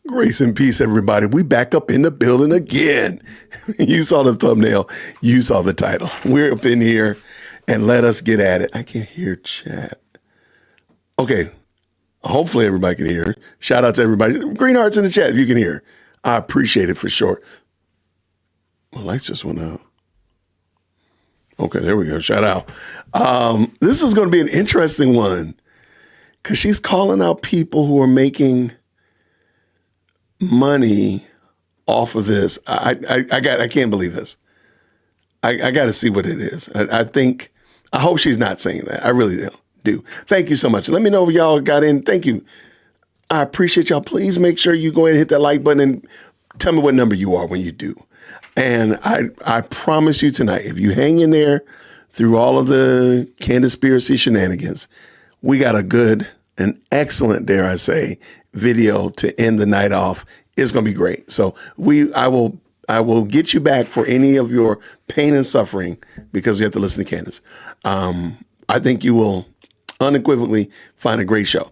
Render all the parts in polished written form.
Grace and peace, everybody. We back up in the building again. You saw the thumbnail. You saw the title. We're up in here and let us get at it. I can't hear chat. Okay. Hopefully everybody can hear. Shout out to everybody. Green hearts in the chat if you can hear. I appreciate it for sure. My lights just went out. Okay, there we go. Shout out. This is going to be an interesting one because she's calling out people who are making money off of this. I can't believe this. I got to see what it is. I hope she's not saying that. I really do. Thank you so much. Let me know if y'all got in. Thank you. I appreciate y'all. Please make sure you go ahead and hit that like button and tell me what number you are when you do. And I promise you tonight, if you hang in there through all of the Candaspiracy shenanigans, we got a good, an excellent, dare I say, video to end the night off. It's going to be great. So I will get you back for any of your pain and suffering because you have to listen to Candace. I think you will unequivocally find a great show.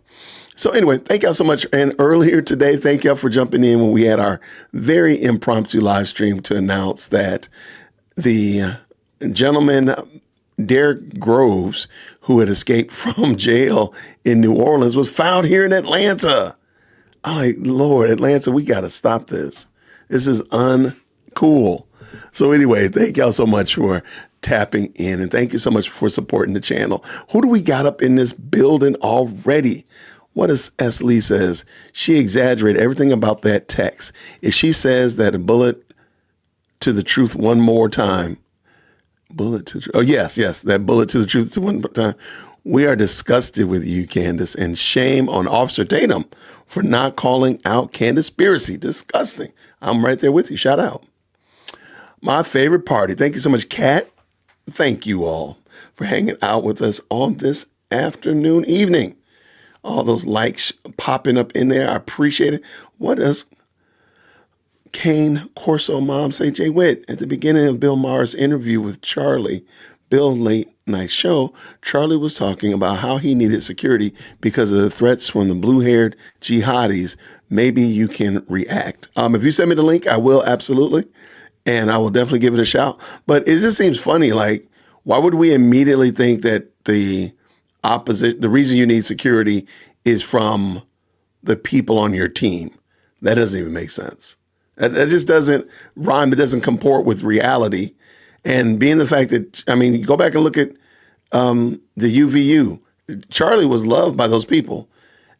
So anyway, thank y'all so much. And earlier today, thank y'all for jumping in when we had our very impromptu live stream to announce that the gentleman, Derek Groves, who had escaped from jail in New Orleans, was found here in Atlanta. I'm like, Lord, Atlanta, we got to stop this. This is uncool. So anyway, thank y'all so much for tapping in. And thank you so much for supporting the channel. Who do we got up in this building already? What does S. Lee says? She exaggerated everything about that text. If she says that a bullet to the truth one more time, bullet to truth. Oh, yes, that bullet to the truth one more time. We are disgusted with you, Candace, and shame on Officer Tatum for not calling out Candaspiracy. Disgusting. I'm right there with you. Shout out. My favorite party. Thank you so much, Kat. Thank you all for hanging out with us on this evening. All those likes popping up in there. I appreciate it. What does Kane Corso Mom say? Jay Witt, at the beginning of Bill Maher's interview with Charlie, Bill Late Night Show, Charlie was talking about how he needed security because of the threats from the blue-haired jihadis. Maybe you can react. If you send me the link, I will, absolutely. And I will definitely give it a shout. But it just seems funny. Like, why would we immediately think that the reason you need security is from the people on your team? That doesn't even make sense. That just doesn't rhyme. It doesn't comport with reality. And being the fact that, go back and look at the UVU. Charlie was loved by those people.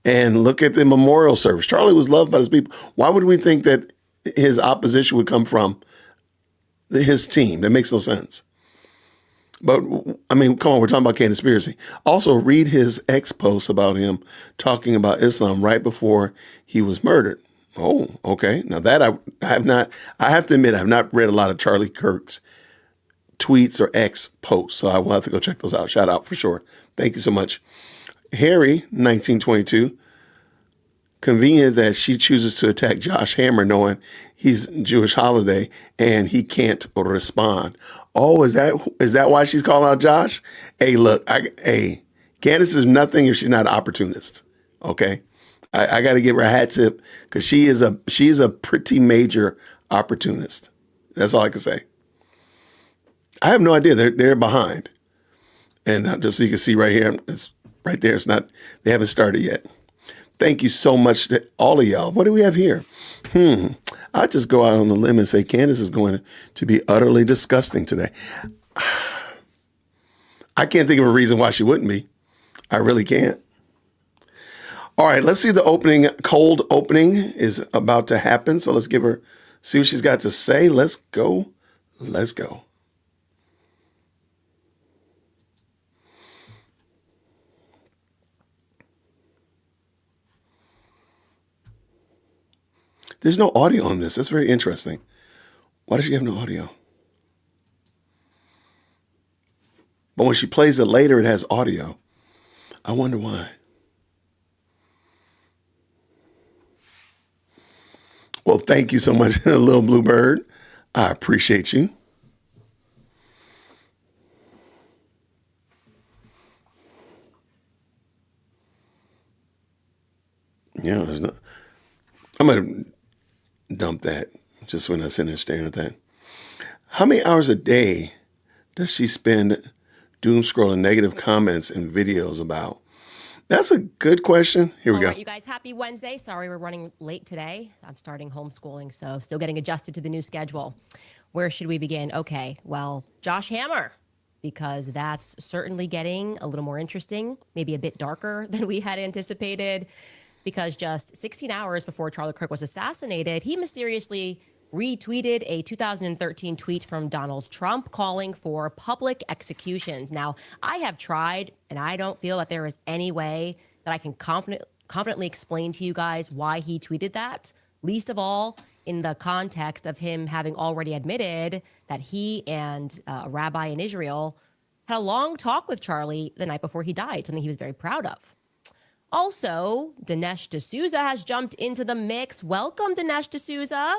And look at the memorial service. Charlie was loved by those people. Why would we think that his opposition would come from his team? That makes no sense. But, come on, we're talking about Candaspiracy. Also, read his ex post about him talking about Islam right before he was murdered. Oh, okay. Now that I have to admit, I have not read a lot of Charlie Kirk's tweets or ex posts, so I will have to go check those out. Shout out for sure. Thank you so much. Harry, 1922, convenient that she chooses to attack Josh Hammer knowing he's Jewish holiday and he can't respond. Oh, is that why she's calling out Josh? Hey, look, Candace is nothing if she's not an opportunist. Okay, I got to give her a hat tip because she is a pretty major opportunist. That's all I can say. I have no idea. They're behind, and just so you can see right here, it's right there. It's not. They haven't started yet. Thank you so much to all of y'all. What do we have here? I'll just go out on a limb and say Candace is going to be utterly disgusting today. I can't think of a reason why she wouldn't be. I really can't. All right, let's see the opening. Cold opening is about to happen. So let's see what she's got to say. Let's go. Let's go. There's no audio on this. That's very interesting. Why does she have no audio? But when she plays it later, it has audio. I wonder why. Well, thank you so much, Little Blue Bird. I appreciate you. Yeah, there's no, I'm gonna dump that just when I sit there staring at that. How many hours a day does she spend doom scrolling negative comments and videos about? That's a good question. Here we All go. right, you guys, happy Wednesday. Sorry we're running late today. I'm starting homeschooling, so still getting adjusted to the new schedule. Where should we begin? Okay, well, Josh Hammer, because that's certainly getting a little more interesting, maybe a bit darker than we had anticipated, because just 16 hours before Charlie Kirk was assassinated, he mysteriously retweeted a 2013 tweet from Donald Trump calling for public executions. Now, I have tried, and I don't feel that there is any way that I can confidently explain to you guys why he tweeted that, least of all in the context of him having already admitted that he and a rabbi in Israel had a long talk with Charlie the night before he died, something he was very proud of. Also, Dinesh D'Souza has jumped into the mix. Welcome, Dinesh D'Souza.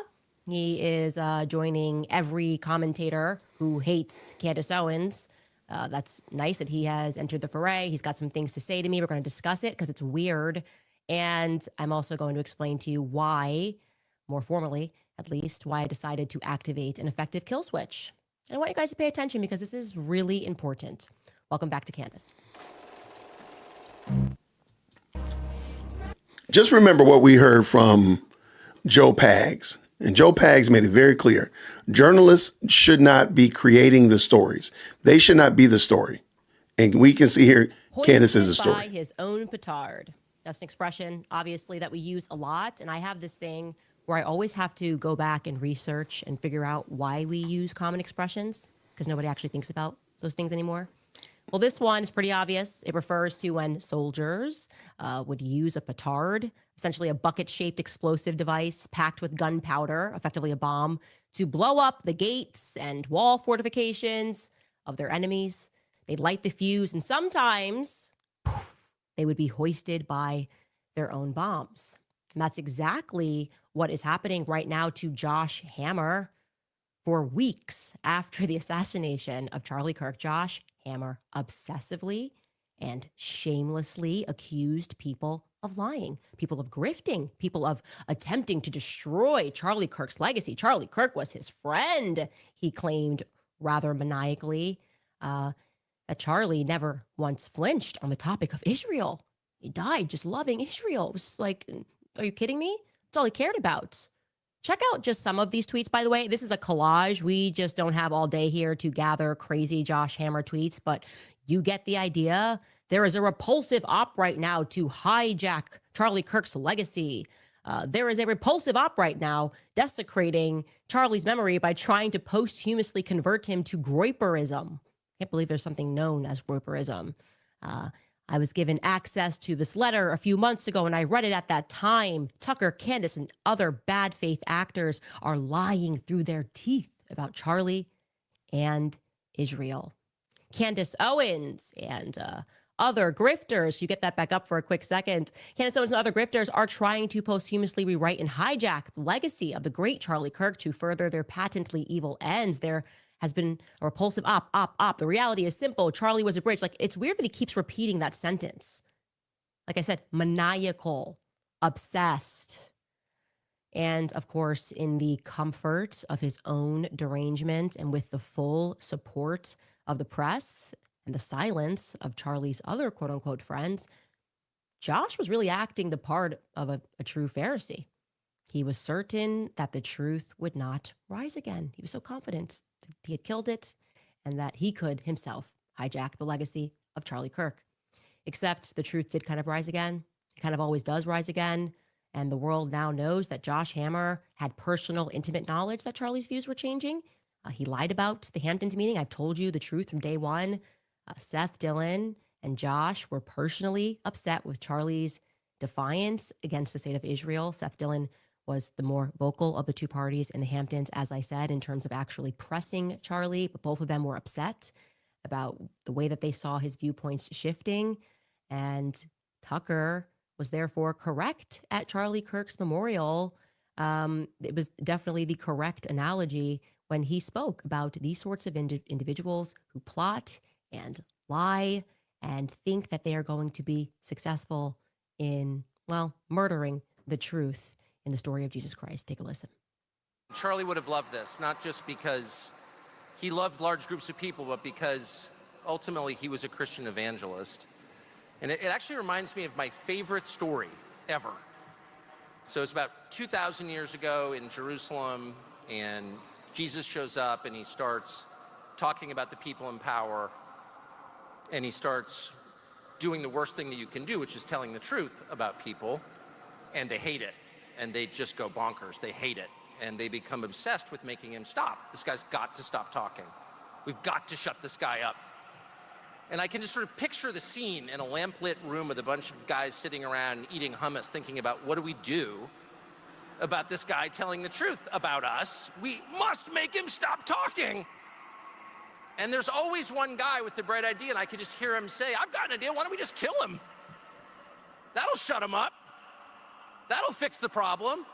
He is joining every commentator who hates Candace Owens. That's nice that he has entered the foray. He's got some things to say to me. We're going to discuss it because it's weird. And I'm also going to explain to you why, more formally at least, why I decided to activate an effective kill switch. And I want you guys to pay attention because this is really important. Welcome back to Candace. Just remember what we heard from Joe Pags. And Joe Pags made it very clear. Journalists should not be creating the stories. They should not be the story. And we can see here, Candace is the story. By his own petard. That's an expression, obviously, that we use a lot. And I have this thing where I always have to go back and research and figure out why we use common expressions, because nobody actually thinks about those things anymore. Well, this one is pretty obvious. It refers to when soldiers would use a petard, essentially a bucket-shaped explosive device packed with gunpowder, effectively a bomb, to blow up the gates and wall fortifications of their enemies. They'd light the fuse, and sometimes poof, they would be hoisted by their own bombs. And that's exactly what is happening right now to Josh Hammer. For weeks after the assassination of Charlie Kirk, Josh Hammer obsessively and shamelessly accused people of lying, people of grifting, people of attempting to destroy Charlie Kirk's legacy. Charlie Kirk was his friend, he claimed rather maniacally, that Charlie never once flinched on the topic of Israel. He died just loving Israel. It was like, are you kidding me? That's all he cared about. Check out just some of these tweets, by the way. This is a collage. We just don't have all day here to gather crazy Josh Hammer tweets, but you get the idea. There is a repulsive op right now to hijack Charlie Kirk's legacy. There is a repulsive op right now desecrating Charlie's memory by trying to posthumously convert him to Groyperism. Can't believe there's something known as Groyperism. I was given access to this letter a few months ago, and I read it at that time. Tucker, Candace, and other bad faith actors are lying through their teeth about Charlie and Israel. Candace Owens and other grifters, you get that back up for a quick second. Candace Owens and other grifters are trying to posthumously rewrite and hijack the legacy of the great Charlie Kirk to further their patently evil ends. There has been a repulsive op. The reality is simple. Charlie was a bridge. Like, it's weird that he keeps repeating that sentence. Like I said, maniacal, obsessed. And of course, in the comfort of his own derangement and with the full support of the press and the silence of Charlie's other quote unquote friends, Josh was really acting the part of a true Pharisee. He was certain that the truth would not rise again. He was so confident that he had killed it and that he could himself hijack the legacy of Charlie Kirk. Except the truth did kind of rise again. It kind of always does rise again. And the world now knows that Josh Hammer had personal, intimate knowledge that Charlie's views were changing. He lied about the Hamptons meeting. I've told you the truth from day one. Seth Dillon and Josh were personally upset with Charlie's defiance against the state of Israel. Seth Dillon was the more vocal of the two parties in the Hamptons, as I said, in terms of actually pressing Charlie, but both of them were upset about the way that they saw his viewpoints shifting. And Tucker was therefore correct at Charlie Kirk's memorial. It was definitely the correct analogy when he spoke about these sorts of individuals who plot and lie and think that they are going to be successful in, well, murdering the truth in the story of Jesus Christ. Take a listen. Charlie would have loved this, not just because he loved large groups of people, but because ultimately he was a Christian evangelist. And it actually reminds me of my favorite story ever. So it's about 2,000 years ago in Jerusalem, and Jesus shows up and he starts talking about the people in power, and he starts doing the worst thing that you can do, which is telling the truth about people, and they hate it, and they just go bonkers. They hate it, and they become obsessed with making him stop. This guy's got to stop talking. We've got to shut this guy up. And I can just sort of picture the scene in a lamplit room with a bunch of guys sitting around eating hummus, thinking about what do we do about this guy telling the truth about us? We must make him stop talking. And there's always one guy with the bright idea, and I can just hear him say, I've got an idea, why don't we just kill him? That'll shut him up. That'll fix the problem.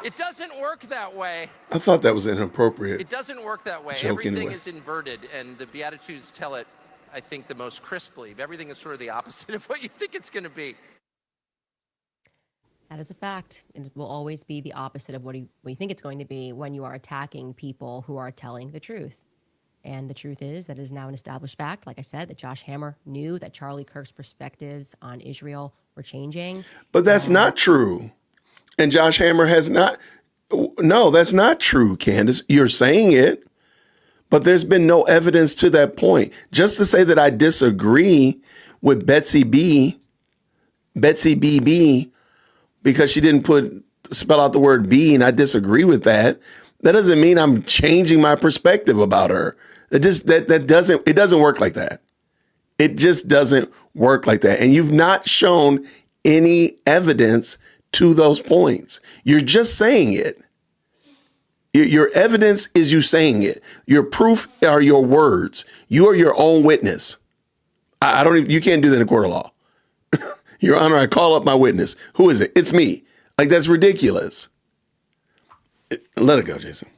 It doesn't work that way. I thought that was inappropriate. It doesn't work that way. Joke Everything anyway. is inverted, and the Beatitudes tell it, I think, the most crisply. Everything is sort of the opposite of what you think it's going to be. That is a fact. It will always be the opposite of what you think it's going to be when you are attacking people who are telling the truth. And the truth is that it is now an established fact, like I said, that Josh Hammer knew that Charlie Kirk's perspectives on Israel were changing. But that's not true. And Josh Hammer has not. No, that's not true, Candace. You're saying it, but there's been no evidence to that point. Just to say that I disagree with Betsy BB, because she didn't spell out the word B, and I disagree with that. That doesn't mean I'm changing my perspective about her. It doesn't work like that. It just doesn't work like that. And you've not shown any evidence to those points. You're just saying it. Your evidence is you saying it. Your proof are your words. You are your own witness. You can't do that in a court of law. Your Honor, I call up my witness. Who is it? It's me. Like, that's ridiculous. Let it go, Jason.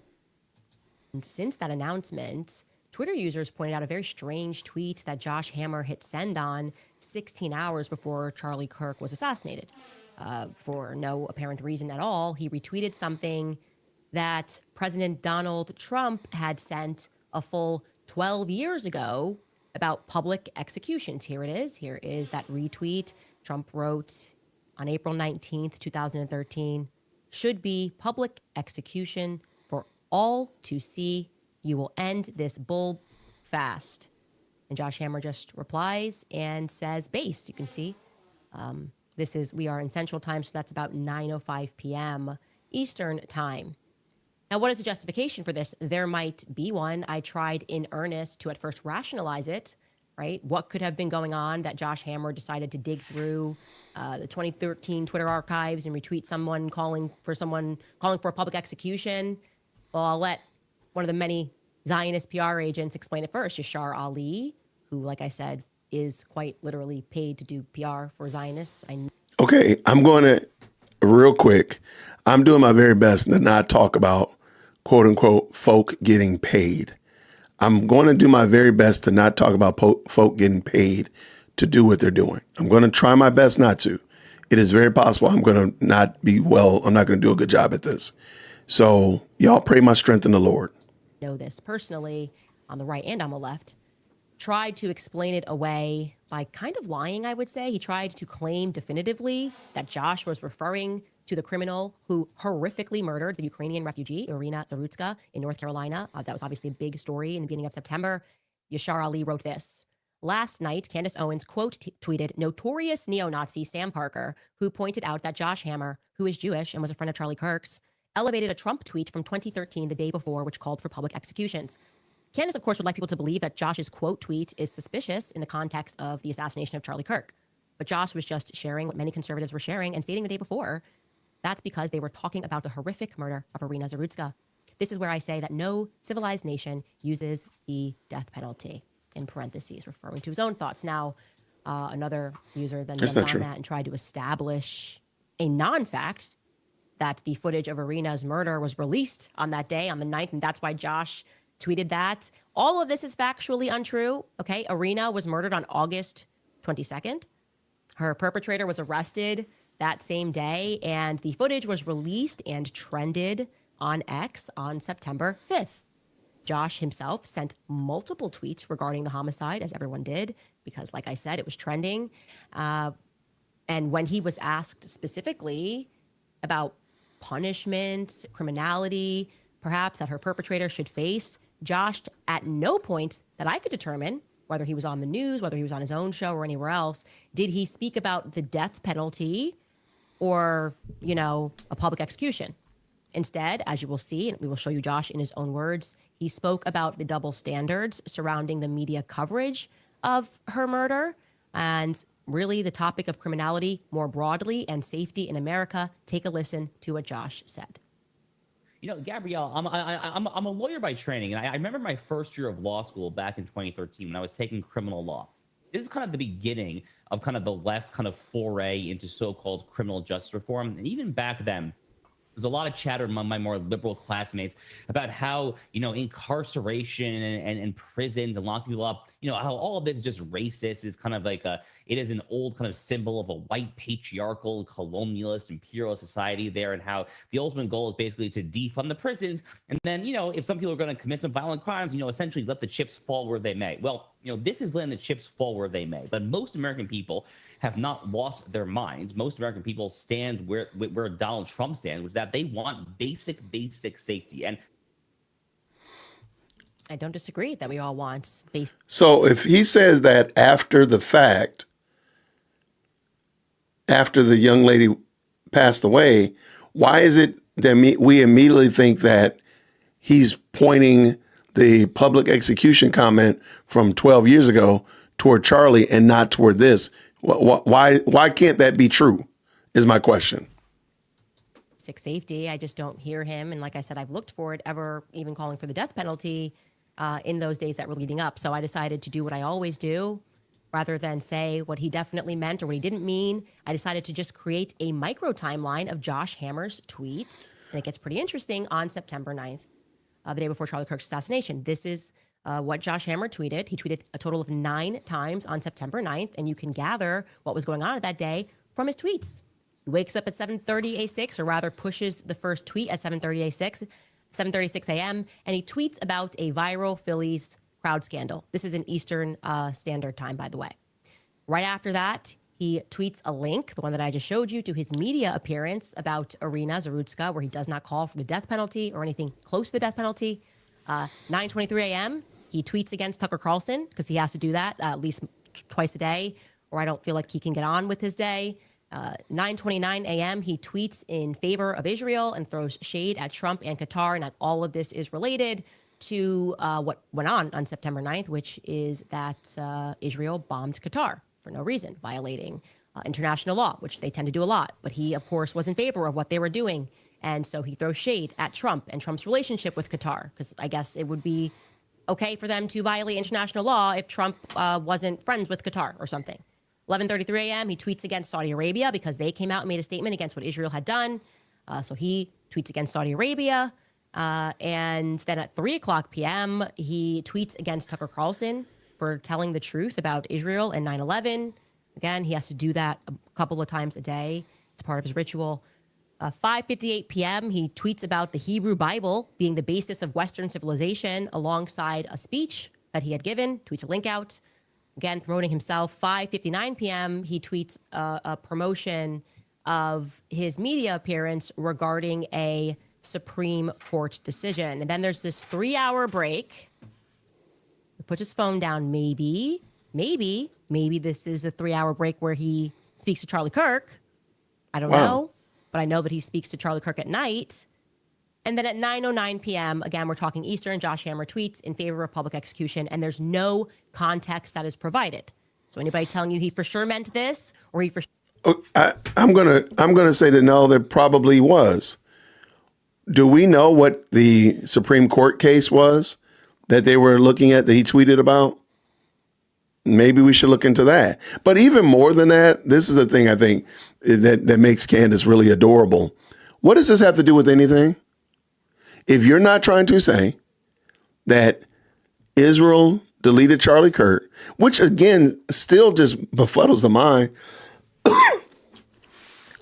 And since that announcement, Twitter users pointed out a very strange tweet that Josh Hammer hit send on 16 hours before Charlie Kirk was assassinated. For no apparent reason at all, he retweeted something that President Donald Trump had sent a full 12 years ago about public executions. Here it is. Here is that retweet. Trump wrote on April 19th, 2013, should be public execution for all to see. You will end this bull fast. And Josh Hammer just replies and says, based, you can see. We are in Central Time, so that's about 9:05 p.m. Eastern Time. Now, what is the justification for this? There might be one. I tried in earnest to at first rationalize it, right? What could have been going on that Josh Hammer decided to dig through the 2013 Twitter archives and retweet someone calling for a public execution? Well, I'll let one of the many Zionist PR agents explain it first. Yashar Ali, who, like I said, is quite literally paid to do PR for Zionists. Okay, I'm going to, real quick, I'm doing my very best to not talk about, quote unquote, folk getting paid. I'm going to do my very best to not talk about folk getting paid to do what they're doing. I'm going to try my best not to. It is very possible I'm going to not be I'm not going to do a good job at this. So y'all pray my strength in the Lord. Know this personally, on the right and on the left, tried to explain it away by kind of lying, I would say. He tried to claim definitively that Josh was referring to the criminal who horrifically murdered the Ukrainian refugee, Irina Zarutska, in North Carolina. That was obviously a big story in the beginning of September. Yashar Ali wrote this. Last night, Candace Owens tweeted notorious neo-Nazi Sam Parker, who pointed out that Josh Hammer, who is Jewish and was a friend of Charlie Kirk's, elevated a Trump tweet from 2013, the day before, which called for public executions. Candace, of course, would like people to believe that Josh's quote tweet is suspicious in the context of the assassination of Charlie Kirk. But Josh was just sharing what many conservatives were sharing and stating the day before. That's because they were talking about the horrific murder of Irina Zarutska. This is where I say that no civilized nation uses the death penalty, in parentheses, referring to his own thoughts. Now, another user then jumped on that and tried to establish a non-fact that the footage of Irina's murder was released on that day, on the 9th, and that's why Josh tweeted that. All of this is factually untrue, okay? Irina was murdered on August 22nd. Her perpetrator was arrested that same day, and the footage was released and trended on X on September 5th. Josh himself sent multiple tweets regarding the homicide, as everyone did, because, like I said, it was trending. And when he was asked specifically about punishment, criminality, perhaps that her perpetrator should face, Josh, at no point that I could determine, whether he was on the news, whether he was on his own show or anywhere else, did he speak about the death penalty or, a public execution. Instead, as you will see, and we will show you Josh in his own words, he spoke about the double standards surrounding the media coverage of her murder and really the topic of criminality more broadly and safety in America. Take a listen to what Josh said. Gabrielle, I'm a lawyer by training, and I remember my first year of law school back in 2013 when I was taking criminal law. This is kind of the beginning of kind of the left's kind of foray into so-called criminal justice reform. And even back then, there's a lot of chatter among my more liberal classmates about how, incarceration and prisons and locking people up, how all of this is just racist. It's kind of like it is an old kind of symbol of a white patriarchal, colonialist, imperialist society there, and how the ultimate goal is basically to defund the prisons. And then, if some people are going to commit some violent crimes, essentially let the chips fall where they may. Well, this is letting the chips fall where they may. But most American people have not lost their minds. Most American people stand where Donald Trump stands, which is that they want basic safety. And I don't disagree that we all want basic. So if he says that after the fact, after the young lady passed away, why is it that we immediately think that he's pointing the public execution comment from 12 years ago toward Charlie and not toward this? Why can't that be true is my question. Safety. I just don't hear him. And like I said, I've looked for it ever even calling for the death penalty in those days that were leading up. So I decided to do what I always do. Rather than say what he definitely meant or what he didn't mean, I decided to just create a micro timeline of Josh Hammer's tweets. And it gets pretty interesting on September 9th, the day before Charlie Kirk's assassination. This is what Josh Hammer tweeted. He tweeted a total of 9 times on September 9th, and you can gather what was going on at that day from his tweets. He wakes up at 7:30 a6, or rather pushes the first tweet at 7:36 a.m., and he tweets about a viral Phillies crowd scandal. This is in Eastern Standard Time, by the way. Right after that, he tweets a link, the one that I just showed you, to his media appearance about Irina Zarutska, where he does not call for the death penalty or anything close to the death penalty. 9:23 a.m., he tweets against Tucker Carlson because he has to do that at least twice a day, or I don't feel like he can get on with his day. 9:29 a.m., he tweets in favor of Israel and throws shade at Trump and Qatar, and all of this is related to what went on September 9th, which is that Israel bombed Qatar for no reason, violating international law, which they tend to do a lot. But he, of course, was in favor of what they were doing. And so he throws shade at Trump and Trump's relationship with Qatar, because I guess it would be okay for them to violate international law if Trump wasn't friends with Qatar or something. 11:33 a.m., he tweets against Saudi Arabia because they came out and made a statement against what Israel had done. So he tweets against Saudi Arabia. And then at 3 o'clock p.m., he tweets against Tucker Carlson for telling the truth about Israel and 9/11. Again, he has to do that a couple of times a day. It's part of his ritual. 5:58 p.m., he tweets about the Hebrew Bible being the basis of Western civilization alongside a speech that he had given, tweets a link out, again, promoting himself. 5:59 p.m., he tweets a promotion of his media appearance regarding a Supreme Court decision. And then there's this 3-hour break. He puts his phone down. Maybe this is a 3-hour break where he speaks to Charlie Kirk. I don't know, but I know that he speaks to Charlie Kirk at night. And then at 9:09 p.m., again, we're talking Eastern, Josh Hammer tweets in favor of public execution, and there's no context that is provided. So anybody telling you he for sure meant this, or he for I'm gonna say that no, there probably was. Do we know what the Supreme Court case was that they were looking at that he tweeted about? Maybe we should look into that. But even more than that, this is the thing I think that makes Candace really adorable. What does this have to do with anything? If you're not trying to say that Israel deleted Charlie Kirk, which again still just befuddles the mind.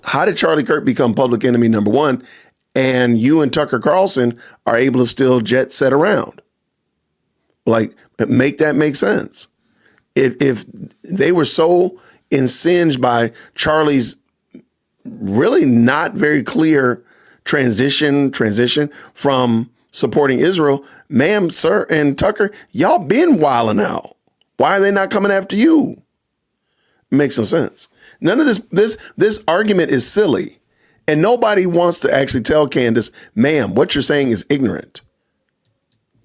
How did Charlie Kirk become public enemy number one, and you and Tucker Carlson are able to still jet set around? Like, make that make sense. If they were so incensed by Charlie's really not very clear transition from supporting Israel, ma'am, sir, and Tucker, y'all been wilding out. Why are they not coming after you? Makes no sense. None of this argument is silly. And nobody wants to actually tell Candace, ma'am, what you're saying is ignorant.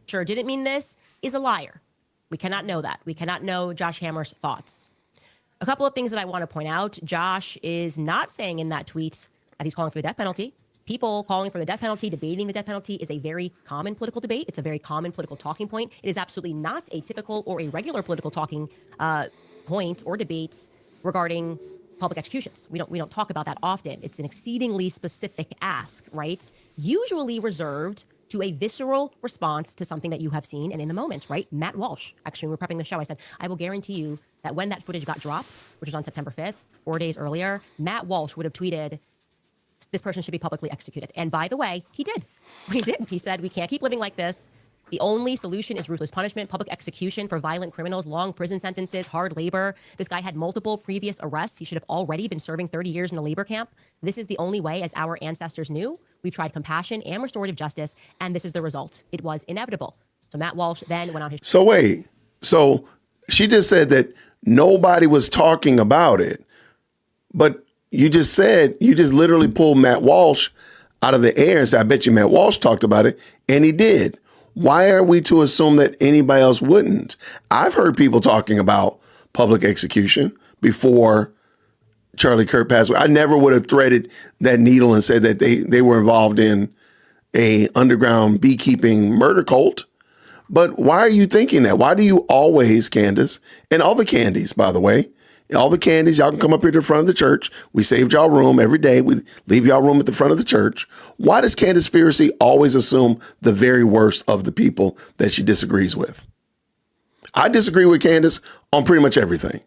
Sure didn't mean this is a liar. We cannot know that. We cannot know Josh Hammer's thoughts. A couple of things that I want to point out. Josh is not saying in that tweet that he's calling for the death penalty. People calling for the death penalty, debating the death penalty is a very common political debate. It's a very common political talking point. It is absolutely not a typical or a regular political talking point or debate regarding public executions. We don't talk about that often. It's an exceedingly specific ask, right? Usually reserved to a visceral response to something that you have seen and in the moment, right? Matt Walsh, actually, when we were prepping the show, I said, I will guarantee you that when that footage got dropped, which was on September 5th, 4 days earlier, Matt Walsh would have tweeted, this person should be publicly executed. And by the way, he did. He did. He said, we can't keep living like this. The only solution is ruthless punishment, public execution for violent criminals, long prison sentences, hard labor. This guy had multiple previous arrests. He should have already been serving 30 years in the labor camp. This is the only way, as our ancestors knew. We've tried compassion and restorative justice, and this is the result. It was inevitable. So Matt Walsh then went on his... So wait, so she just said that nobody was talking about it, but you just literally pulled Matt Walsh out of the air and said, I bet you Matt Walsh talked about it, and he did. Why are we to assume that anybody else wouldn't? I've heard people talking about public execution before Charlie Kirk passed away. I never would have threaded that needle and said that they were involved in a underground beekeeping murder cult. But why are you thinking that? Why do you always, Candace, and all the candies, by the way, all the candies, y'all can come up here to the front of the church. We saved y'all room every day. We leave y'all room at the front of the church. Why does Candaspiracy always assume the very worst of the people that she disagrees with? I disagree with Candace on pretty much everything.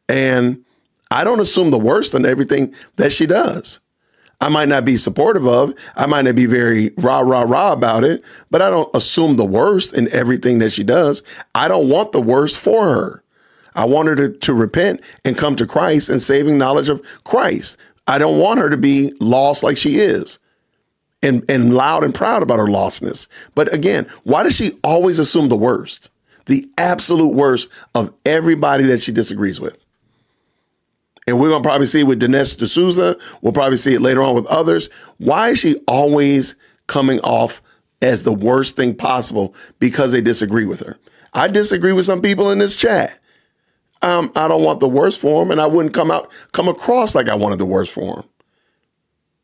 And I don't assume the worst on everything that she does. I might not be supportive of, I might not be very rah about it, but I don't assume the worst in everything that she does. I don't want the worst for her. I want her to repent and come to Christ and saving knowledge of Christ. I don't want her to be lost like she is and loud and proud about her lostness. But again, why does she always assume the worst, the absolute worst of everybody that she disagrees with? And we're going to probably see it with Dinesh D'Souza. We'll probably see it later on with others. Why is she always coming off as the worst thing possible because they disagree with her? I disagree with some people in this chat. I don't want the worst for him, and I wouldn't come across like I wanted the worst for him.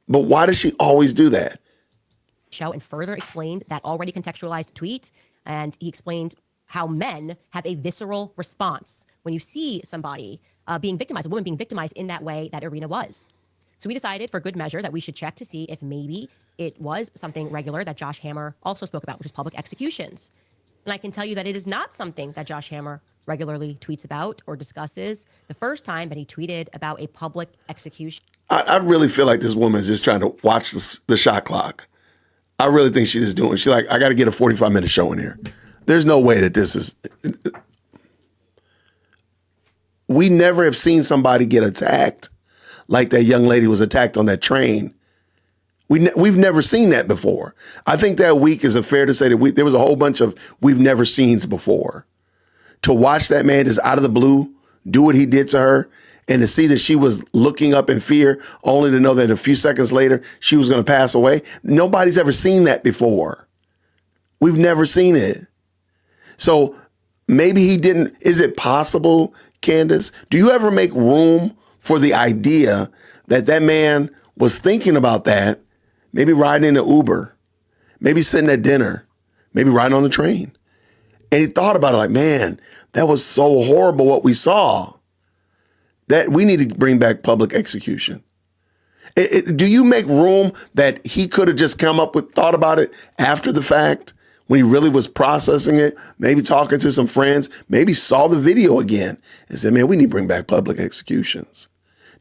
But why does she always do that? Show and further explained that already contextualized tweet, and he explained how men have a visceral response when you see somebody being victimized, a woman being victimized in that way that Irina was. So we decided for good measure that we should check to see if maybe it was something regular that Josh Hammer also spoke about, which is public executions. And I can tell you that it is not something that Josh Hammer regularly tweets about or discusses. The first time that he tweeted about a public execution. I really feel like this woman is just trying to watch the shot clock. I really think she's just doing. She's like, I got to get a 45-minute show in here. There's no way that this is. We never have seen somebody get attacked like that young lady was attacked on that train. We've never seen that before. I think that week is fair to say that there was a whole bunch of we've never seens before. To watch that man just out of the blue do what he did to her and to see that she was looking up in fear only to know that a few seconds later she was going to pass away. Nobody's ever seen that before. We've never seen it. So maybe he didn't. Is it possible, Candace? Do you ever make room for the idea that that man was thinking about that? Maybe riding in an Uber, maybe sitting at dinner, maybe riding on the train. And he thought about it like, man, that was so horrible what we saw. that we need to bring back public execution. Do you make room that he could have just thought about it after the fact when he really was processing it, maybe talking to some friends, maybe saw the video again and said, man, we need to bring back public executions.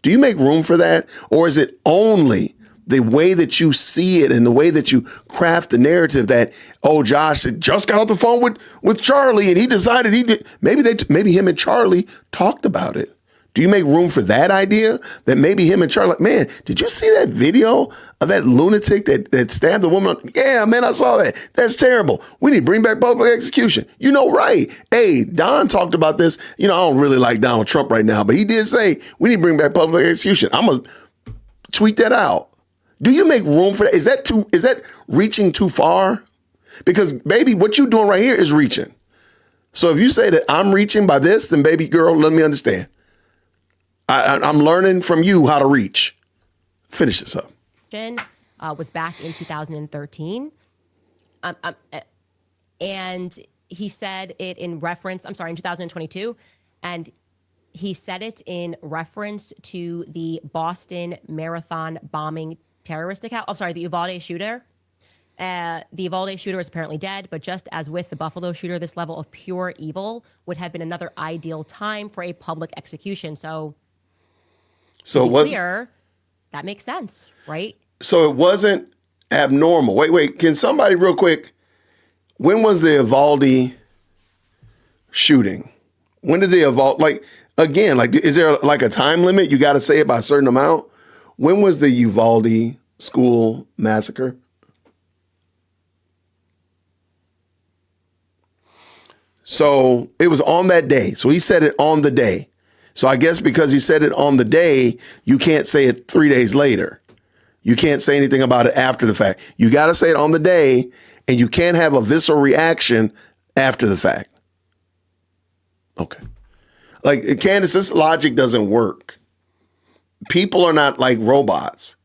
Do you make room for that? Or is it only the way that you see it and the way that you craft the narrative that, oh, Josh just got off the phone with Charlie and he decided he did. Maybe him and Charlie talked about it. Do you make room for that idea that maybe him and Charlie, man, did you see that video of that lunatic that stabbed the woman? Yeah, man, I saw that. That's terrible. We need to bring back public execution. You know, right. Hey, Don talked about this. You know, I don't really like Donald Trump right now, but he did say we need to bring back public execution. I'm going to tweet that out. Do you make room for that? Is that reaching too far? Because, baby, what you're doing right here is reaching. So if you say that I'm reaching by this, then, baby girl, let me understand. I'm learning from you how to reach. Finish this up. Was back in 2013. And he said it in 2022. And he said it in reference to the Boston Marathon bombing terrorist account. Oh, sorry, the Uvalde shooter. The Uvalde shooter is apparently dead, but just as with the Buffalo shooter, this level of pure evil would have been another ideal time for a public execution. So it was clear, that makes sense, right? So it wasn't abnormal. Wait. Can somebody real quick? When was the Uvalde shooting? When did the Uvalde, is there like a time limit? You got to say it by a certain amount. When was the Uvalde school massacre? So it was on that day. So he said it on the day. So I guess because he said it on the day, you can't say it 3 days later. You can't say anything about it after the fact. You got to say it on the day, and you can't have a visceral reaction after the fact. Okay. Like, Candace, this logic doesn't work. People are not like robots.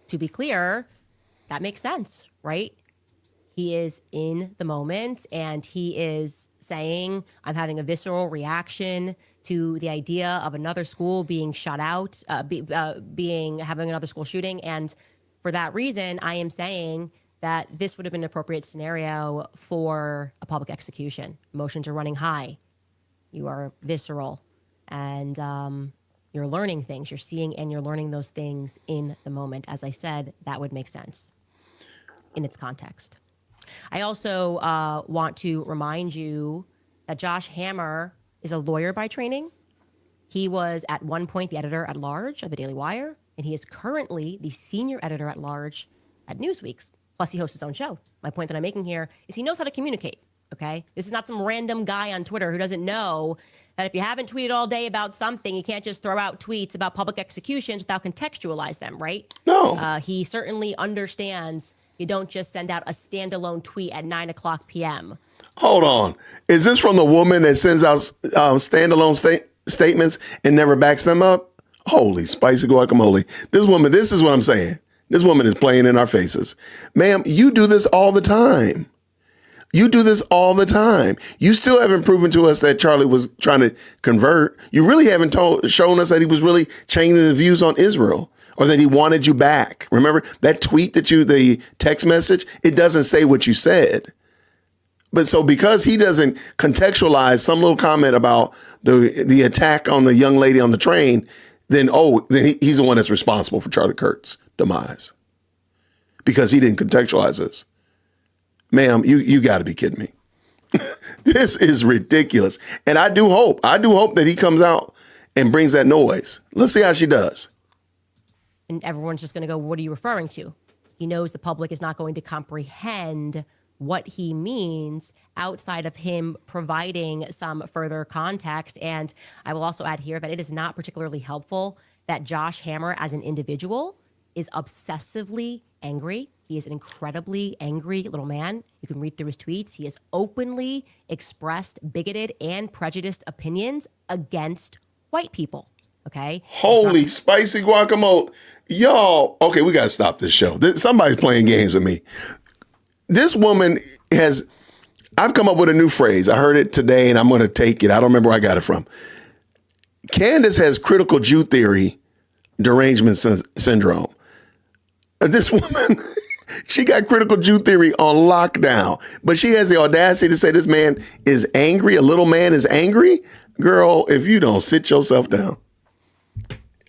To be clear, that makes sense, right? He is in the moment and he is saying, I'm having a visceral reaction to the idea of another school being shut out, having another school shooting. And for that reason, I am saying that this would have been an appropriate scenario for a public execution. Emotions are running high. You are visceral and you're learning things. You're seeing and you're learning those things in the moment. As I said, that would make sense in its context. I also want to remind you that Josh Hammer is a lawyer by training. He was at one point the editor-at-large of the Daily Wire, and he is currently the senior editor-at-large at Newsweek's. Plus, he hosts his own show. My point that I'm making here is he knows how to communicate, okay? This is not some random guy on Twitter who doesn't know that if you haven't tweeted all day about something, you can't just throw out tweets about public executions without contextualize them, right? No. He certainly understands you don't just send out a standalone tweet at 9:00 p.m. Hold on. Is this from the woman that sends out standalone statements and never backs them up? Holy spicy guacamole. This is what I'm saying. This woman is playing in our faces. Ma'am, you do this all the time. You do this all the time. You still haven't proven to us that Charlie was trying to convert. You really haven't shown us that he was really changing his views on Israel, or that he wanted you back. Remember that tweet the text message? It doesn't say what you said. But so because he doesn't contextualize some little comment about the attack on the young lady on the train, then he's the one that's responsible for Charlie Kirk's demise. Because he didn't contextualize this. Ma'am, you got to be kidding me. This is ridiculous. And I do hope that he comes out and brings that noise. Let's see how she does. And everyone's just going to go, what are you referring to? He knows the public is not going to comprehend what he means outside of him providing some further context. And I will also add here that it is not particularly helpful that Josh Hammer as an individual is obsessively angry. He is an incredibly angry little man. You can read through his tweets. He has openly expressed bigoted and prejudiced opinions against white people. Okay. Holy spicy guacamole. Y'all. Okay, we got to stop this show. Somebody's playing games with me. This woman I've come up with a new phrase. I heard it today and I'm going to take it. I don't remember where I got it from. Candace has critical Jew theory derangement syndrome. This woman, she got critical Jew theory on lockdown, but she has the audacity to say this man is angry. A little man is angry. Girl, if you don't sit yourself down,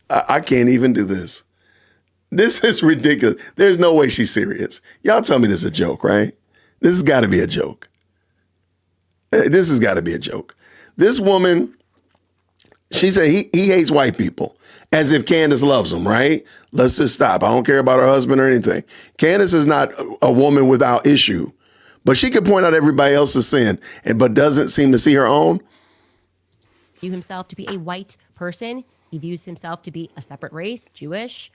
I can't even do this. This is ridiculous. There's no way she's serious. Y'all tell me this is a joke, right? This has got to be a joke. This has got to be a joke. This woman, she said he hates white people as if Candace loves them, right? Let's just stop. I don't care about her husband or anything. Candace is not a woman without issue, but she can point out everybody else's sin, but doesn't seem to see her own. View himself to be a white person. He views himself to be a separate race, Jewish.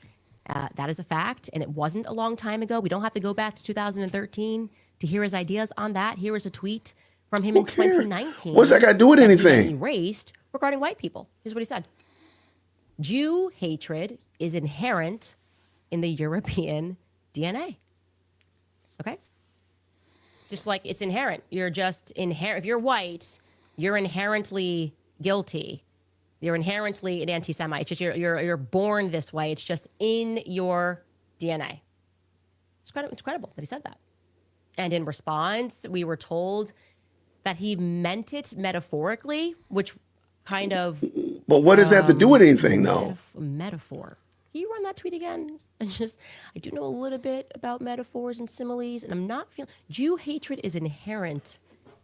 That is a fact, and it wasn't a long time ago. We don't have to go back to 2013 to hear his ideas on that. Here is a tweet from him in 2019. What's that got to do with anything? Erased regarding white people. Here's what he said. Jew hatred is inherent in the European DNA. Okay? Just like it's inherent. You're just inherent. If you're white, you're inherently guilty. You're inherently an anti-Semite. It's just you're born this way. It's just in your DNA. It's incredible that he said that. And in response, we were told that he meant it metaphorically, which kind of... But what does that have to do with anything, though? Metaphor. Can you run that tweet again? I do know a little bit about metaphors and similes, and I'm not feeling... Jew hatred is inherent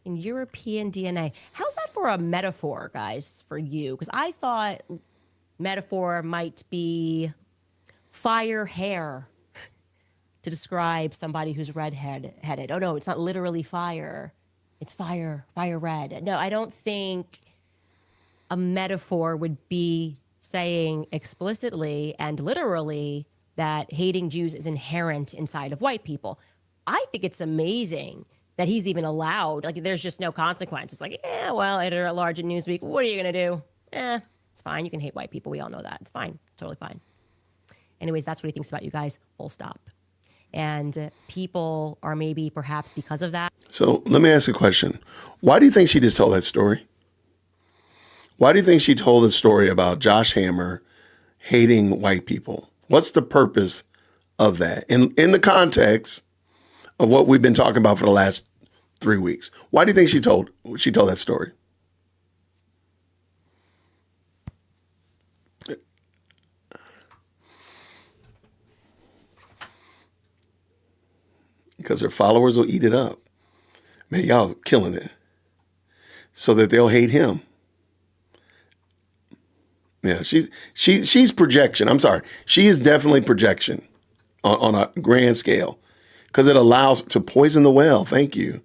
in European DNA. How's that for a metaphor, guys, for you? Because I thought metaphor might be fire hair to describe somebody who's redheaded. Oh, no, it's not literally fire. It's fire red. No, I don't think a metaphor would be saying explicitly and literally that hating Jews is inherent inside of white people. I think it's amazing that he's even allowed, like there's just no consequence. It's like, yeah, well, editor at large at Newsweek, what are you going to do? It's fine. You can hate white people. We all know that. It's fine. Totally fine. Anyways, that's what he thinks about you guys. Full stop. And people are maybe perhaps because of that. So let me ask a question. Why do you think she just told that story? Why do you think she told the story about Josh Hammer hating white people? What's the purpose of that? In the context of what we've been talking about for the last 3 weeks. Why do you think she told that story? Because her followers will eat it up. Man, y'all killing it. So that they'll hate him. Yeah, she's projection. I'm sorry. She is definitely projection on a grand scale. Because it allows to poison the well. Thank you.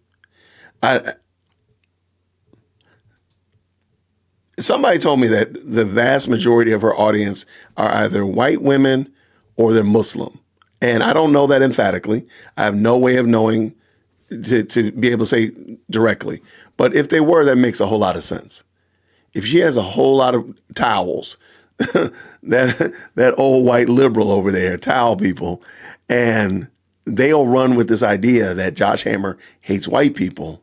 Somebody told me that the vast majority of her audience are either white women or they're Muslim. And I don't know that emphatically. I have no way of knowing to be able to say directly. But if they were, that makes a whole lot of sense. If she has a whole lot of towels, that old white liberal over there, towel people, and they'll run with this idea that Josh Hammer hates white people.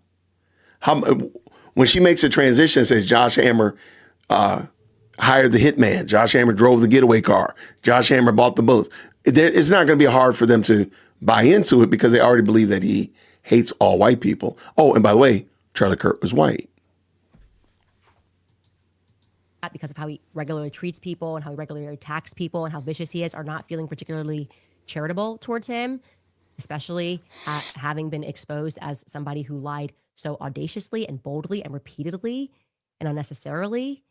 When she makes a transition and says Josh Hammer hired the hitman, Josh Hammer drove the getaway car, Josh Hammer bought the bullets, it's not going to be hard for them to buy into it because they already believe that he hates all white people. Oh, and by the way, Charlie Kirk was white. Because of how he regularly treats people and how he regularly attacks people and how vicious he is, are not feeling particularly charitable towards him, especially having been exposed as somebody who lied so audaciously and boldly and repeatedly and unnecessarily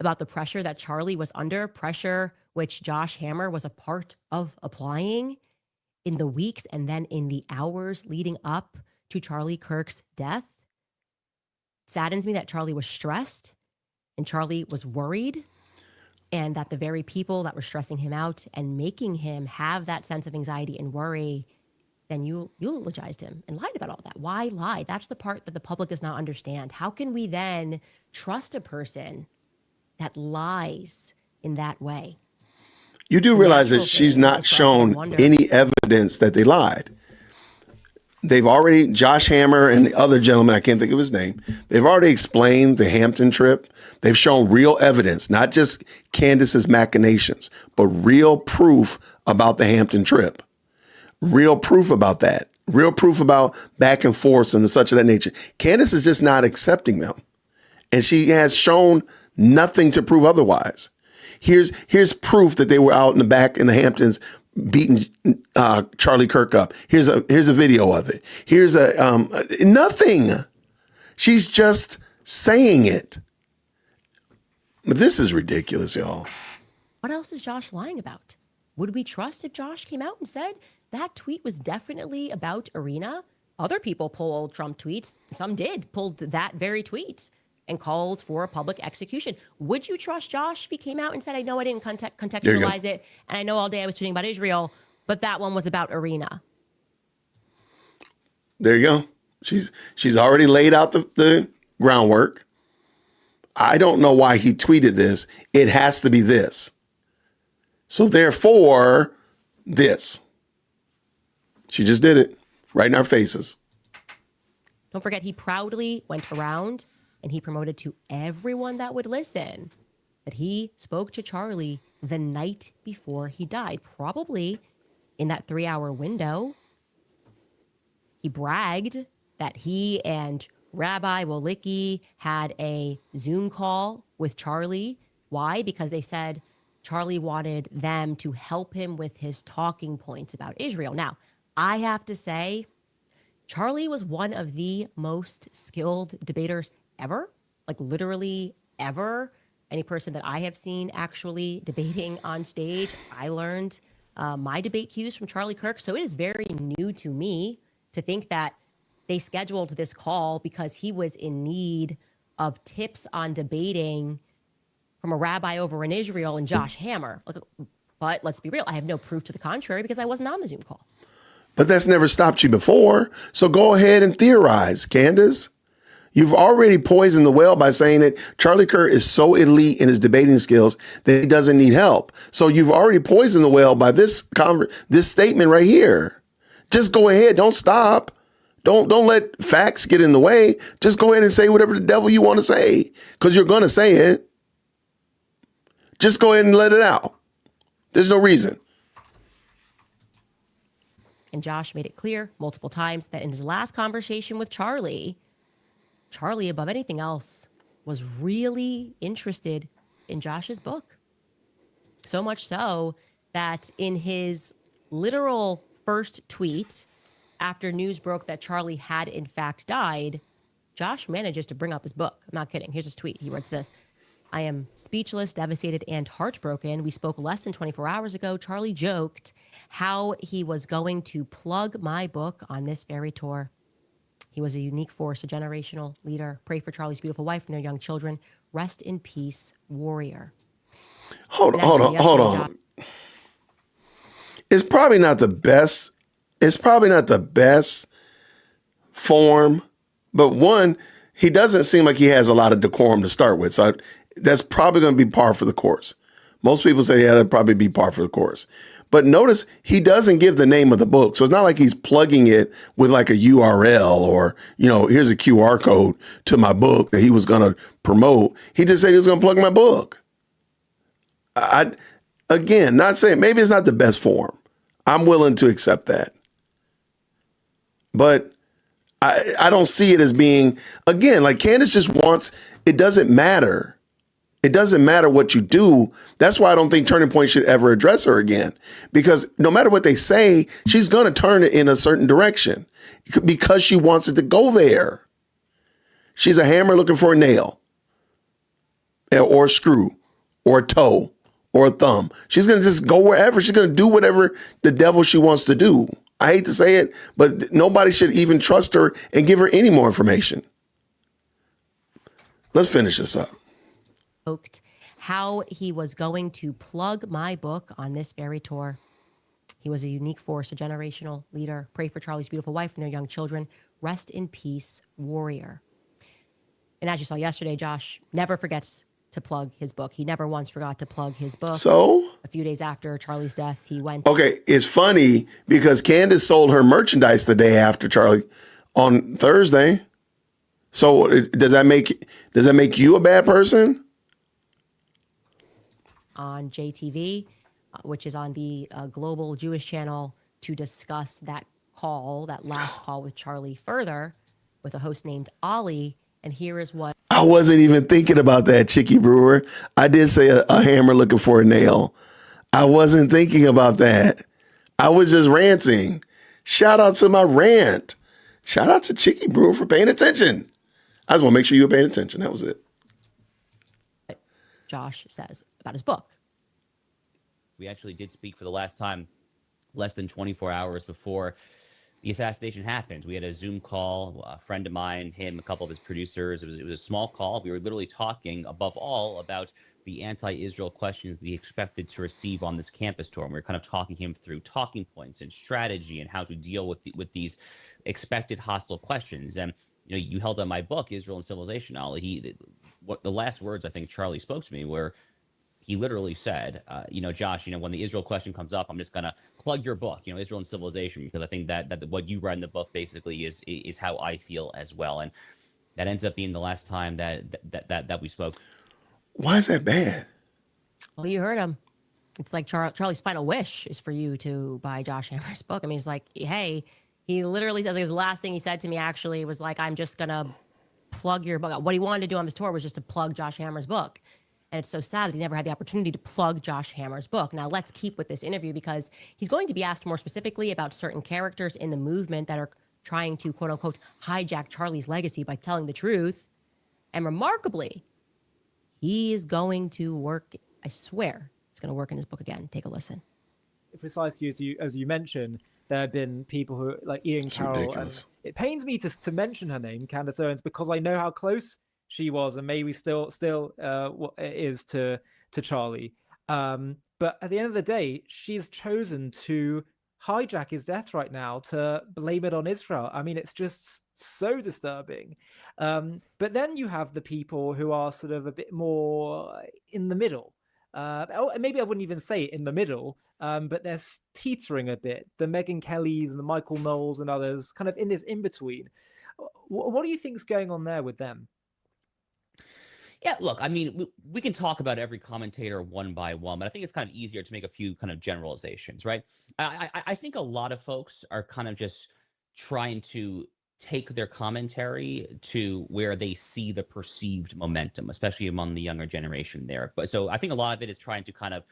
about the pressure that Charlie was under, pressure which Josh Hammer was a part of applying in the weeks and then in the hours leading up to Charlie Kirk's death. It saddens me that Charlie was stressed and Charlie was worried, and that the very people that were stressing him out and making him have that sense of anxiety and worry, then you eulogized him and lied about all that. Why lie? That's the part that the public does not understand. How can we then trust a person that lies in that way? You do realize that she's not shown any evidence that they lied. they've already, Josh Hammer and the other gentleman, I can't think of his name, they've already explained the Hampton trip. They've shown real evidence, not just Candace's machinations, but real proof about the Hampton trip. Real proof about that. Real proof about back and forths and such of that nature. Candace is just not accepting them. And she has shown nothing to prove otherwise. Here's proof that they were out in the back in the Hamptons beating Charlie Kirk up. Here's a video of it. Here's nothing. She's just saying it. But this is ridiculous, y'all. What else is Josh lying about? Would we trust if Josh came out and said that tweet was definitely about Arena? Other people pulled Trump tweets. Some pulled that very tweet and called for a public execution. Would you trust Josh if he came out and said, I know I didn't contextualize it, and I know all day I was tweeting about Israel, but that one was about Arena? There you go. She's already laid out the groundwork. I don't know why he tweeted this. It has to be this. So therefore, this. She just did it right in our faces. Don't forget, he proudly went around and he promoted to everyone that would listen that he spoke to Charlie the night before he died, probably in that 3-hour window. He bragged that he and Rabbi Wolicki had a Zoom call with Charlie. Why? Because they said Charlie wanted them to help him with his talking points about Israel. Now, I have to say, Charlie was one of the most skilled debaters ever, like literally ever. Any person that I have seen actually debating on stage, I learned my debate cues from Charlie Kirk. So it is very new to me to think that they scheduled this call because he was in need of tips on debating from a rabbi over in Israel and Josh Hammer. But let's be real, I have no proof to the contrary because I wasn't on the Zoom call. But that's never stopped you before. So go ahead and theorize, Candace. You've already poisoned the well by saying that Charlie Kirk is so elite in his debating skills that he doesn't need help. So you've already poisoned the well by this statement right here. Just go ahead. Don't stop. Don't let facts get in the way. Just go ahead and say whatever the devil you want to say, because you're going to say it. Just go ahead and let it out. There's no reason. And Josh made it clear multiple times that in his last conversation with Charlie, above anything else, was really interested in Josh's book. So much so that in his literal first tweet, after news broke that Charlie had in fact died, Josh manages to bring up his book. I'm not kidding. Here's his tweet. He writes this: I am speechless, devastated, and heartbroken. We spoke less than 24 hours ago. Charlie joked how he was going to plug my book on this very tour. He was a unique force, a generational leader. Pray for Charlie's beautiful wife and their young children. Rest in peace, warrior. Hold on. It's probably not the best. It's probably not the best form, but one, he doesn't seem like he has a lot of decorum to start with. So that's probably going to be par for the course. Most people say, yeah, that'd probably be par for the course. But notice he doesn't give the name of the book. So it's not like he's plugging it with like a URL or, here's a QR code to my book that he was going to promote. He just said he was going to plug my book. Again, not saying maybe it's not the best form. I'm willing to accept that. But I don't see it as being, again, like Candace just wants, it doesn't matter. It doesn't matter what you do. That's why I don't think Turning Point should ever address her again. Because no matter what they say, she's going to turn it in a certain direction because she wants it to go there. She's a hammer looking for a nail or a screw or a toe or a thumb. She's going to just go wherever. She's going to do whatever the devil she wants to do. I hate to say it, but nobody should even trust her and give her any more information. Let's finish this up. How he was going to plug my book on this very tour. He was a unique force, a generational leader. Pray for Charlie's beautiful wife and their young children. Rest in peace, warrior. And as you saw yesterday, Josh never forgets to plug his book. He never once forgot to plug his book. So, a few days after Charlie's death, he went. okay, it's funny because Candace sold her merchandise the day after Charlie on Thursday. So does that make you a bad person? On JTV, which is on the global Jewish channel, to discuss that last call with Charlie further with a host named Ollie. And here is what. I wasn't even thinking about that, Chicky Brewer. I did say a hammer looking for a nail. I wasn't thinking about that. I was just ranting. Shout out to my rant. Shout out to Chicky Brewer for paying attention. I just want to make sure you were paying attention. That was it. Josh says about his book. We actually did speak for the last time less than 24 hours before the assassination happened. We had a Zoom call, a friend of mine, him, a couple of his producers. It was a small call. We were literally talking, above all, about the anti-Israel questions that he expected to receive on this campus tour. And we were kind of talking him through talking points and strategy and how to deal with these expected hostile questions. And you held on my book, Israel and Civilization, Ollie. The last words I think Charlie spoke to me were, he literally said, Josh, when the Israel question comes up, I'm just going to plug your book, Israel and Civilization, because I think that what you read in the book basically is how I feel as well. And that ends up being the last time that we spoke. Why is that bad? Well, you heard him. It's like Charlie's final wish is for you to buy Josh Hammer's book. I mean, he's like, hey, he literally says, like, the last thing he said to me actually was like, I'm just going to plug your book. What he wanted to do on his tour was just to plug Josh Hammer's book. And it's so sad that he never had the opportunity to plug Josh Hammer's book. Now, let's keep with this interview because he's going to be asked more specifically about certain characters in the movement that are trying to, quote unquote, hijack Charlie's legacy by telling the truth. And remarkably, he is going to work, I swear, it's going to work in his book again. Take a listen. Precisely as you mentioned, there have been people who, like Ian Carroll, and it pains me to mention her name, Candace Owens, because I know how close she was and maybe still is to Charlie. But at the end of the day, she's chosen to hijack his death right now to blame it on Israel. I mean, it's just so disturbing. But then you have the people who are sort of a bit more in the middle. Maybe I wouldn't even say in the middle, but they're teetering a bit. The Megyn Kellys and the Michael Knowles and others kind of in this in-between. What do you think's going on there with them? Yeah, look, I mean, we can talk about every commentator one by one, but I think it's kind of easier to make a few kind of generalizations, right? I think a lot of folks are kind of just trying to take their commentary to where they see the perceived momentum, especially among the younger generation there. But so I think a lot of it is trying to kind of,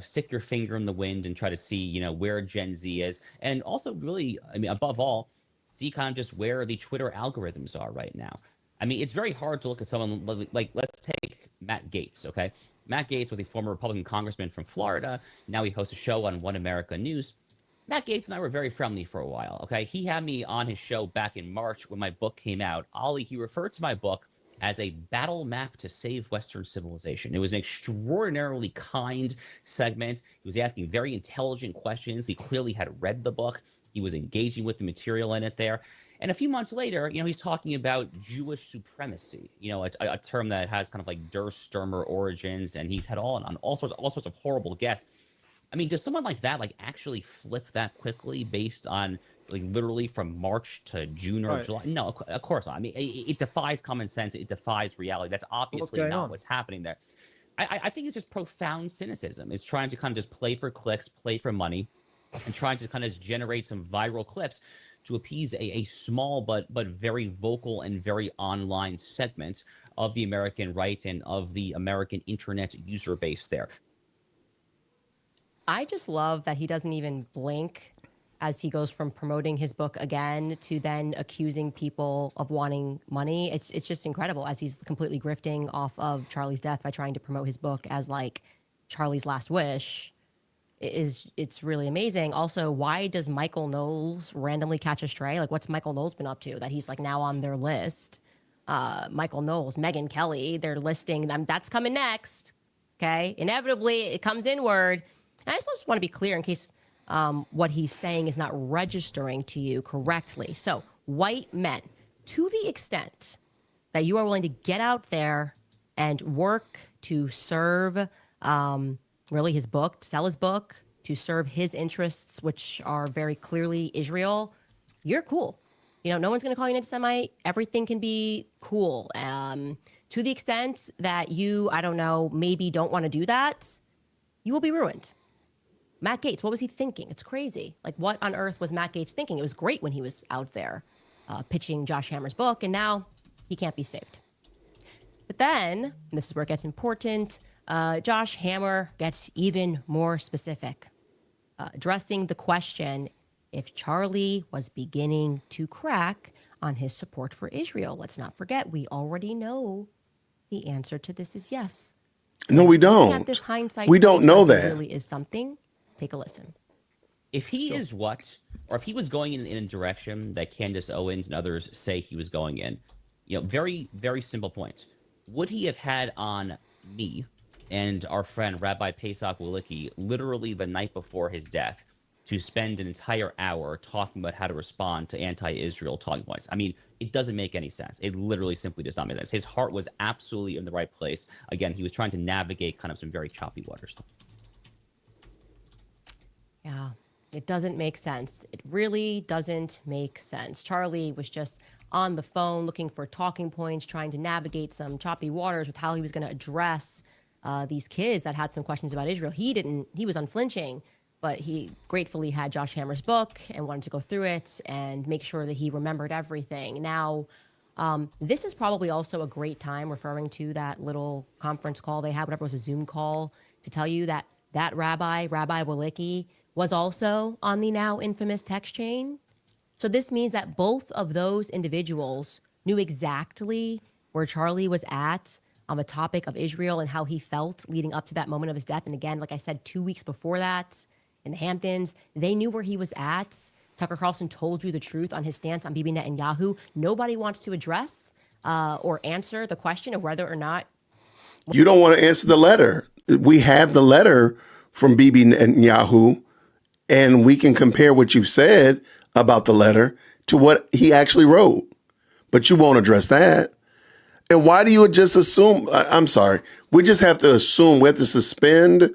stick your finger in the wind and try to see, where Gen Z is. And also really, I mean, above all, see kind of just where the Twitter algorithms are right now. I mean, it's very hard to look at someone like, let's take Matt Gaetz, okay? Matt Gaetz was a former Republican congressman from Florida. Now he hosts a show on One America News. Matt Gaetz and I were very friendly for a while, okay? He had me on his show back in March when my book came out. Ollie, he referred to my book as a battle map to save Western civilization. It was an extraordinarily kind segment. He was asking very intelligent questions. He clearly had read the book. He was engaging with the material in it there. And a few months later, he's talking about Jewish supremacy, a term that has kind of like Der Stürmer origins, and he's had on all sorts of horrible guests. I mean, does someone like that actually flip that quickly based on literally from March to June or July? No, of course not. I mean, it defies common sense. It defies reality. That's obviously not what's happening there. I think it's just profound cynicism. It's trying to kind of just play for clicks, play for money, and trying to kind of generate some viral clips to appease a small but very vocal and very online segment of the American right and of the American internet user base there. I just love that he doesn't even blink as he goes from promoting his book again to then accusing people of wanting money. It's just incredible as he's completely grifting off of Charlie's death by trying to promote his book as like Charlie's last wish. It's really amazing. Also, why does Michael Knowles randomly catch a stray? Like, what's Michael Knowles been up to that he's like now on their list? Michael Knowles, Megyn Kelly, they're listing them. That's coming next. Okay, inevitably it comes inward. And I just want to be clear in case what he's saying is not registering to you correctly. So, white men, to the extent that you are willing to get out there and work to serve really his book, to sell his book, to serve his interests, which are very clearly Israel, you're cool. You know, no one's going to call you an anti-Semite. Everything can be cool. To the extent that you, I don't know, maybe don't want to do that, you will be ruined. Matt Gaetz, what was he thinking? It's crazy. Like, what on earth was Matt Gaetz thinking? It was great when he was out there pitching Josh Hammer's book, and now he can't be saved. But then, and this is where it gets important, Josh Hammer gets even more specific, addressing the question if Charlie was beginning to crack on his support for Israel. Let's not forget, we already know the answer to this is yes. So no, we looking at don't. this hindsight, We don't know 2020 that. really is something. Take a listen. If he is what, or if he was going in a direction that Candace Owens and others say he was going in, you know, very, very simple point. Would he have had on me and our friend Rabbi Pesach Walicki literally the night before his death to spend an entire hour talking about how to respond to anti-Israel talking points? I mean, it doesn't make any sense. It literally simply does not make sense. His heart was absolutely in the right place. Again, he was trying to navigate kind of some very choppy waters. Yeah, it doesn't make sense. It really doesn't make sense. Charlie was just on the phone looking for talking points, trying to navigate some choppy waters with how he was going to address these kids that had some questions about Israel. He was unflinching, but he gratefully had Josh Hammer's book and wanted to go through it and make sure that he remembered everything. Now, this is probably also a great time, referring to that little conference call they had, whatever it was, a Zoom call, to tell you that Rabbi Walicki, was also on the now infamous text chain. So this means that both of those individuals knew exactly where Charlie was at on the topic of Israel and how he felt leading up to that moment of his death. And again, like I said, 2 weeks before that in the Hamptons, they knew where he was at. Tucker Carlson told you the truth on his stance on Bibi Netanyahu. Nobody wants to address or answer the question of whether or not. You don't want to answer the letter. We have the letter from Bibi Netanyahu, and we can compare what you've said about the letter to what he actually wrote. But you won't address that. And why do you just assume? I'm sorry. We just have to assume. We have to suspend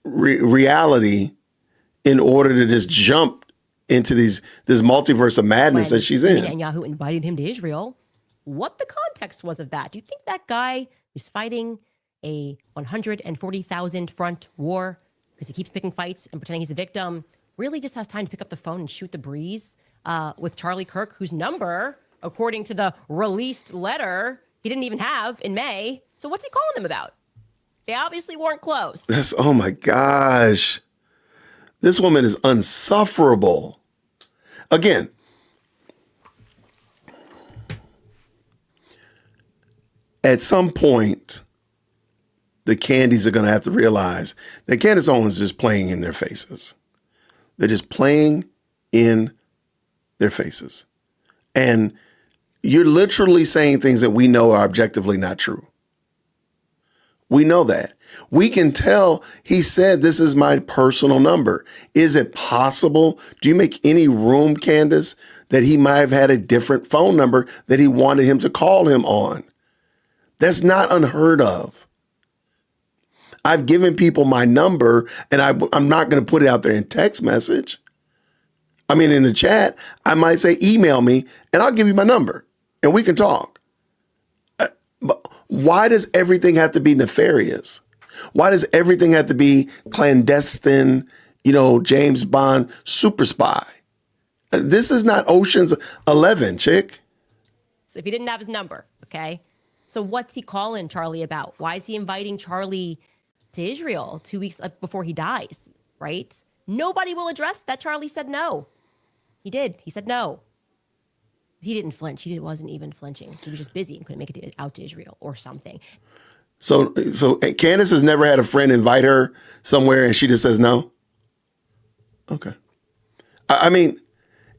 reality in order to just jump into this multiverse of madness that she's in. Netanyahu invited him to Israel. What the context was of that? Do you think that guy who's fighting a 140,000 front war because he keeps picking fights and pretending he's a victim really just has time to pick up the phone and shoot the breeze with Charlie Kirk, whose number, according to the released letter, he didn't even have in May? So what's he calling him about? They obviously weren't close. Oh my gosh. This woman is unsufferable. Again, at some point, the Candies are going to have to realize that Candace Owens is just playing in their faces. They're just playing in their faces. And you're literally saying things that we know are objectively not true. We know that. We can tell he said, this is my personal number. Is it possible? Do you make any room, Candace, that he might have had a different phone number that he wanted him to call him on? That's not unheard of. I've given people my number, and I'm not going to put it out there in text message. I mean, in the chat, I might say, email me, and I'll give you my number, and we can talk. But why does everything have to be nefarious? Why does everything have to be clandestine, James Bond super spy? This is not Ocean's 11, chick. So if he didn't have his number, okay? So what's he calling Charlie about? Why is he inviting Charlie to Israel 2 weeks before he dies, right? Nobody will address that Charlie said no. He did. He said no. He didn't flinch. He wasn't even flinching. He was just busy and couldn't make it out to Israel or something. So Candace has never had a friend invite her somewhere and she just says no? Okay. I mean,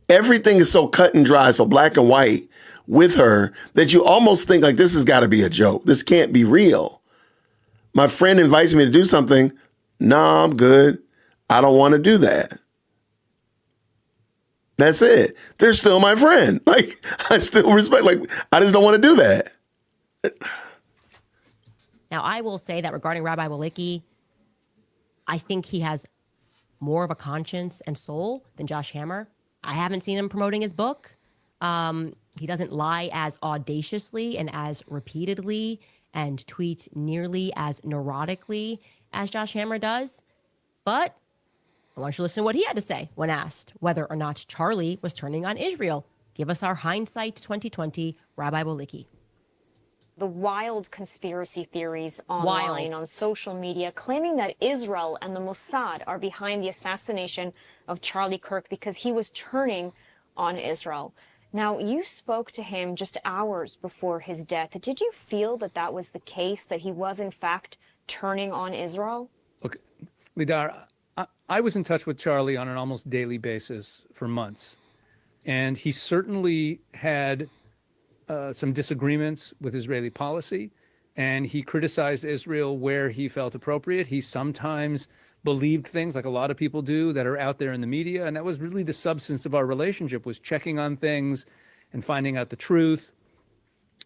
everything is so cut and dry, so black and white with her that you almost think like this has got to be a joke. This can't be real. My friend invites me to do something. Nah, I'm good. I don't want to do that. That's it. They're still my friend. Like, I still respect, I just don't want to do that. Now, I will say that regarding Rabbi Walicki, I think he has more of a conscience and soul than Josh Hammer. I haven't seen him promoting his book. He doesn't lie as audaciously and as repeatedly and tweets nearly as neurotically as Josh Hammer does. But I want you to listen to what he had to say when asked whether or not Charlie was turning on Israel. Give us our hindsight 2020, Rabbi Walicki. The wild conspiracy theories online on social media claiming that Israel and the Mossad are behind the assassination of Charlie Kirk because he was turning on Israel. Now, you spoke to him just hours before his death. Did you feel that that was the case, that he was in fact turning on Israel? Look, Lidar, I was in touch with Charlie on an almost daily basis for months, and he certainly had some disagreements with Israeli policy, and he criticized Israel where he felt appropriate. He sometimes believed things, like a lot of people do, that are out there in the media, and that was really the substance of our relationship, was checking on things and finding out the truth.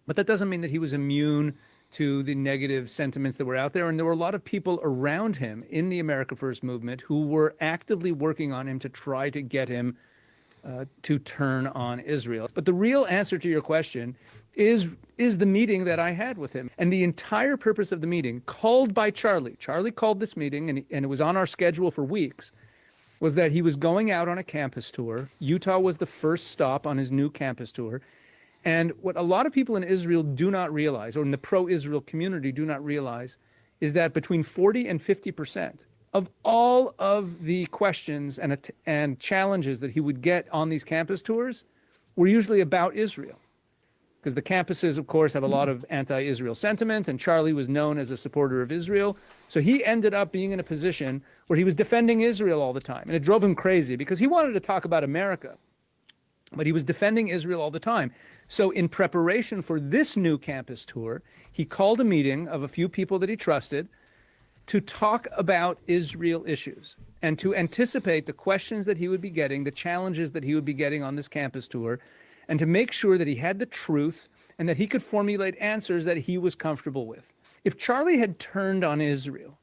But that doesn't mean that he was immune to the negative sentiments that were out there, and there were a lot of people around him in the America First movement who were actively working on him to try to get him to turn on Israel. But the real answer to your question is the meeting that I had with him. And the entire purpose of the meeting, called by Charlie called this meeting, and it was on our schedule for weeks, was that he was going out on a campus tour. Utah was the first stop on his new campus tour. And what a lot of people in Israel do not realize, or in the pro-Israel community do not realize, is that between 40 and 50% of all of the questions and challenges that he would get on these campus tours were usually about Israel. Because the campuses, of course, have a lot of anti-Israel sentiment, and Charlie was known as a supporter of Israel. So he ended up being in a position where he was defending Israel all the time. And it drove him crazy because he wanted to talk about America, but he was defending Israel all the time. So in preparation for this new campus tour, he called a meeting of a few people that he trusted to talk about Israel issues and to anticipate the questions that he would be getting, the challenges that he would be getting on this campus tour, and to make sure that he had the truth and that he could formulate answers that he was comfortable with. If Charlie had turned on Israel,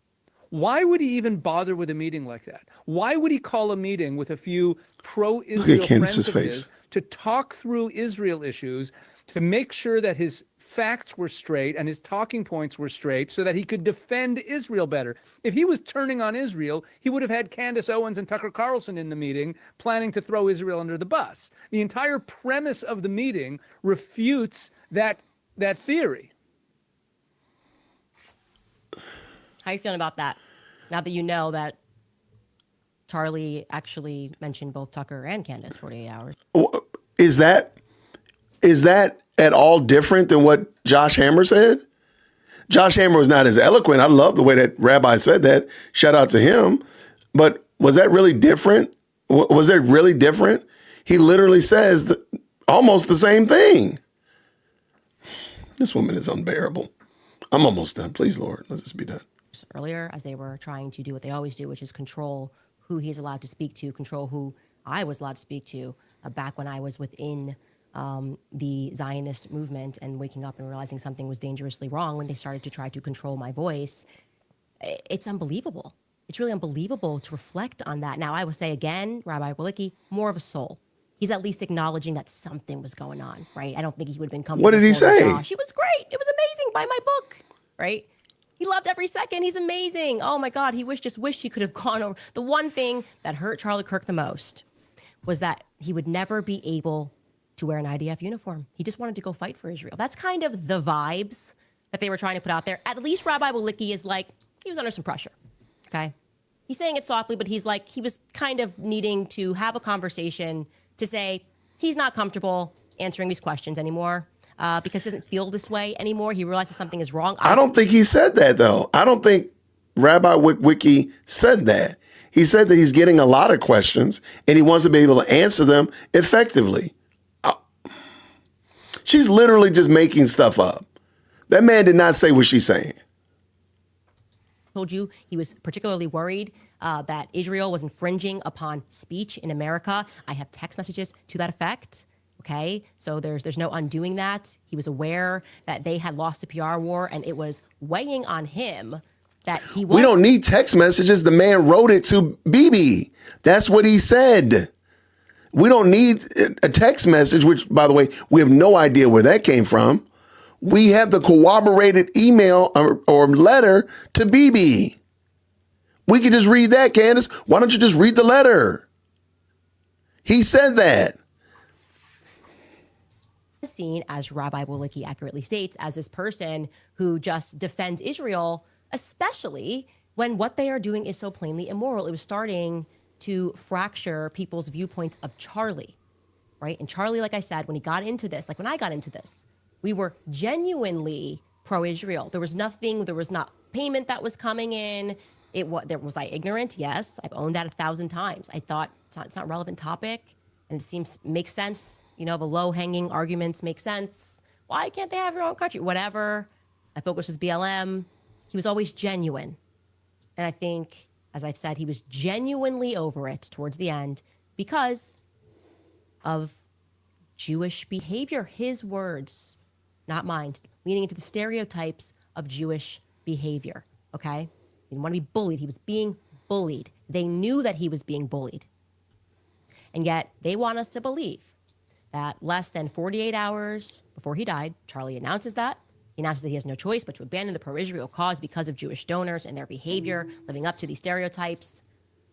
why would he even bother with a meeting like that? Why would he call a meeting with a few pro-Israel friends of his to talk through Israel issues, to make sure that his facts were straight and his talking points were straight so that he could defend Israel better? If he was turning on Israel, he would have had Candace Owens and Tucker Carlson in the meeting planning to throw Israel under the bus. The entire premise of the meeting refutes that theory. How are you feeling about that? Now that you know that Charlie actually mentioned both Tucker and Candace 48 hours. Is that at all different than what Josh Hammer said? Josh Hammer was not as eloquent. I love the way that Rabbi said that. Shout out to him. But was that really different? Was it really different? He literally says almost the same thing. This woman is unbearable. I'm almost done. Please, Lord, let this be done. Earlier, as they were trying to do what they always do, which is control who he's allowed to speak to, control who I was allowed to speak to back when I was within the Zionist movement and waking up and realizing something was dangerously wrong when they started to try to control my voice. It's unbelievable. It's really unbelievable to reflect on that. Now, I will say again, Rabbi Walicki, more of a soul. He's at least acknowledging that something was going on, right? I don't think he would have been comfortable. What did he say? Josh. He was great. It was amazing. Buy my book, right? He loved every second. He's amazing. Oh my God. He just wished he could have gone over. The one thing that hurt Charlie Kirk the most was that he would never be able to wear an IDF uniform. He just wanted to go fight for Israel. That's kind of the vibes that they were trying to put out there. At least Rabbi Walicki is like, he was under some pressure. Okay. He's saying it softly, but he's like, he was kind of needing to have a conversation to say he's not comfortable answering these questions anymore. Because he doesn't feel this way anymore. He realizes something is wrong. I don't think he said that, though. I don't think Rabbi Walicki said that. He said that he's getting a lot of questions and he wants to be able to answer them effectively. She's literally just making stuff up. That man did not say what she's saying. Told you he was particularly worried that Israel was infringing upon speech in America. I have text messages to that effect. Okay, so there's no undoing that. He was aware that they had lost a PR war, and it was weighing on him that he was. We don't need text messages. The man wrote it to BB. That's what he said. We don't need a text message, which, by the way, we have no idea where that came from. We have the corroborated email or letter to BB. We could just read that, Candace. Why don't you just read the letter? He said that. Seen, as Rabbi Wolicki accurately states, as this person who just defends Israel, especially when what they are doing is so plainly immoral. It was starting to fracture people's viewpoints of Charlie, right? And Charlie, like I said, when he got into this, like when I got into this, we were genuinely pro-Israel. There was nothing, there was not payment that was coming in. Was I ignorant? Yes, I've owned that 1,000 times. I thought it's not a relevant topic, and it makes sense. You know, the low-hanging arguments make sense. Why can't they have their own country? Whatever. My focus was BLM. He was always genuine. And I think, as I've said, he was genuinely over it towards the end because of Jewish behavior. His words, not mine, leaning into the stereotypes of Jewish behavior, okay? He didn't want to be bullied. He was being bullied. They knew that he was being bullied. And yet they want us to believe that less than 48 hours before he died, Charlie announces that. He announces that he has no choice but to abandon the pro-Israel cause because of Jewish donors and their behavior, living up to these stereotypes.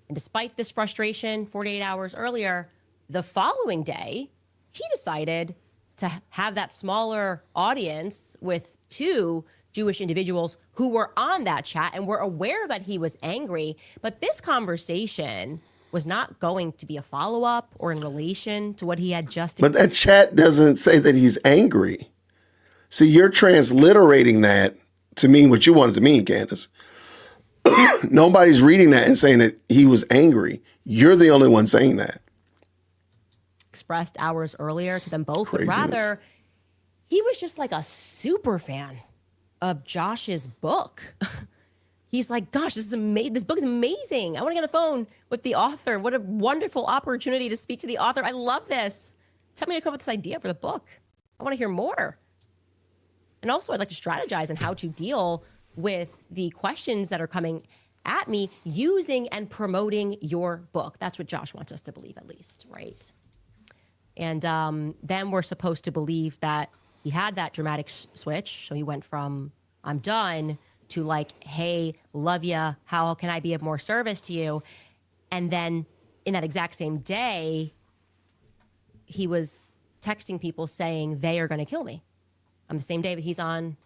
And despite this frustration, 48 hours earlier, the following day, he decided to have that smaller audience with 2 Jewish individuals who were on that chat and were aware that he was angry. But this conversation was not going to be a follow-up or in relation to what he had just. But that chat doesn't say that he's angry. See, you're transliterating that to mean what you want it to mean, Candace. Nobody's reading that and saying that he was angry. You're the only one saying that. Expressed hours earlier to them both, Craziness. but rather he was just like a super fan of Josh's book. He's like, gosh, this is amazing. This book is amazing. I want to get on the phone with the author. What a wonderful opportunity to speak to the author. I love this. Tell me how to come up with this idea for the book. I want to hear more. And also, I'd like to strategize on how to deal with the questions that are coming at me using and promoting your book. That's what Josh wants us to believe, at least, right? And then we're supposed to believe that he had that dramatic switch. So he went from, I'm done, to like, hey, love ya, how can I be of more service to you? And then in that exact same day, he was texting people saying they are going to kill me. On the same day that he's on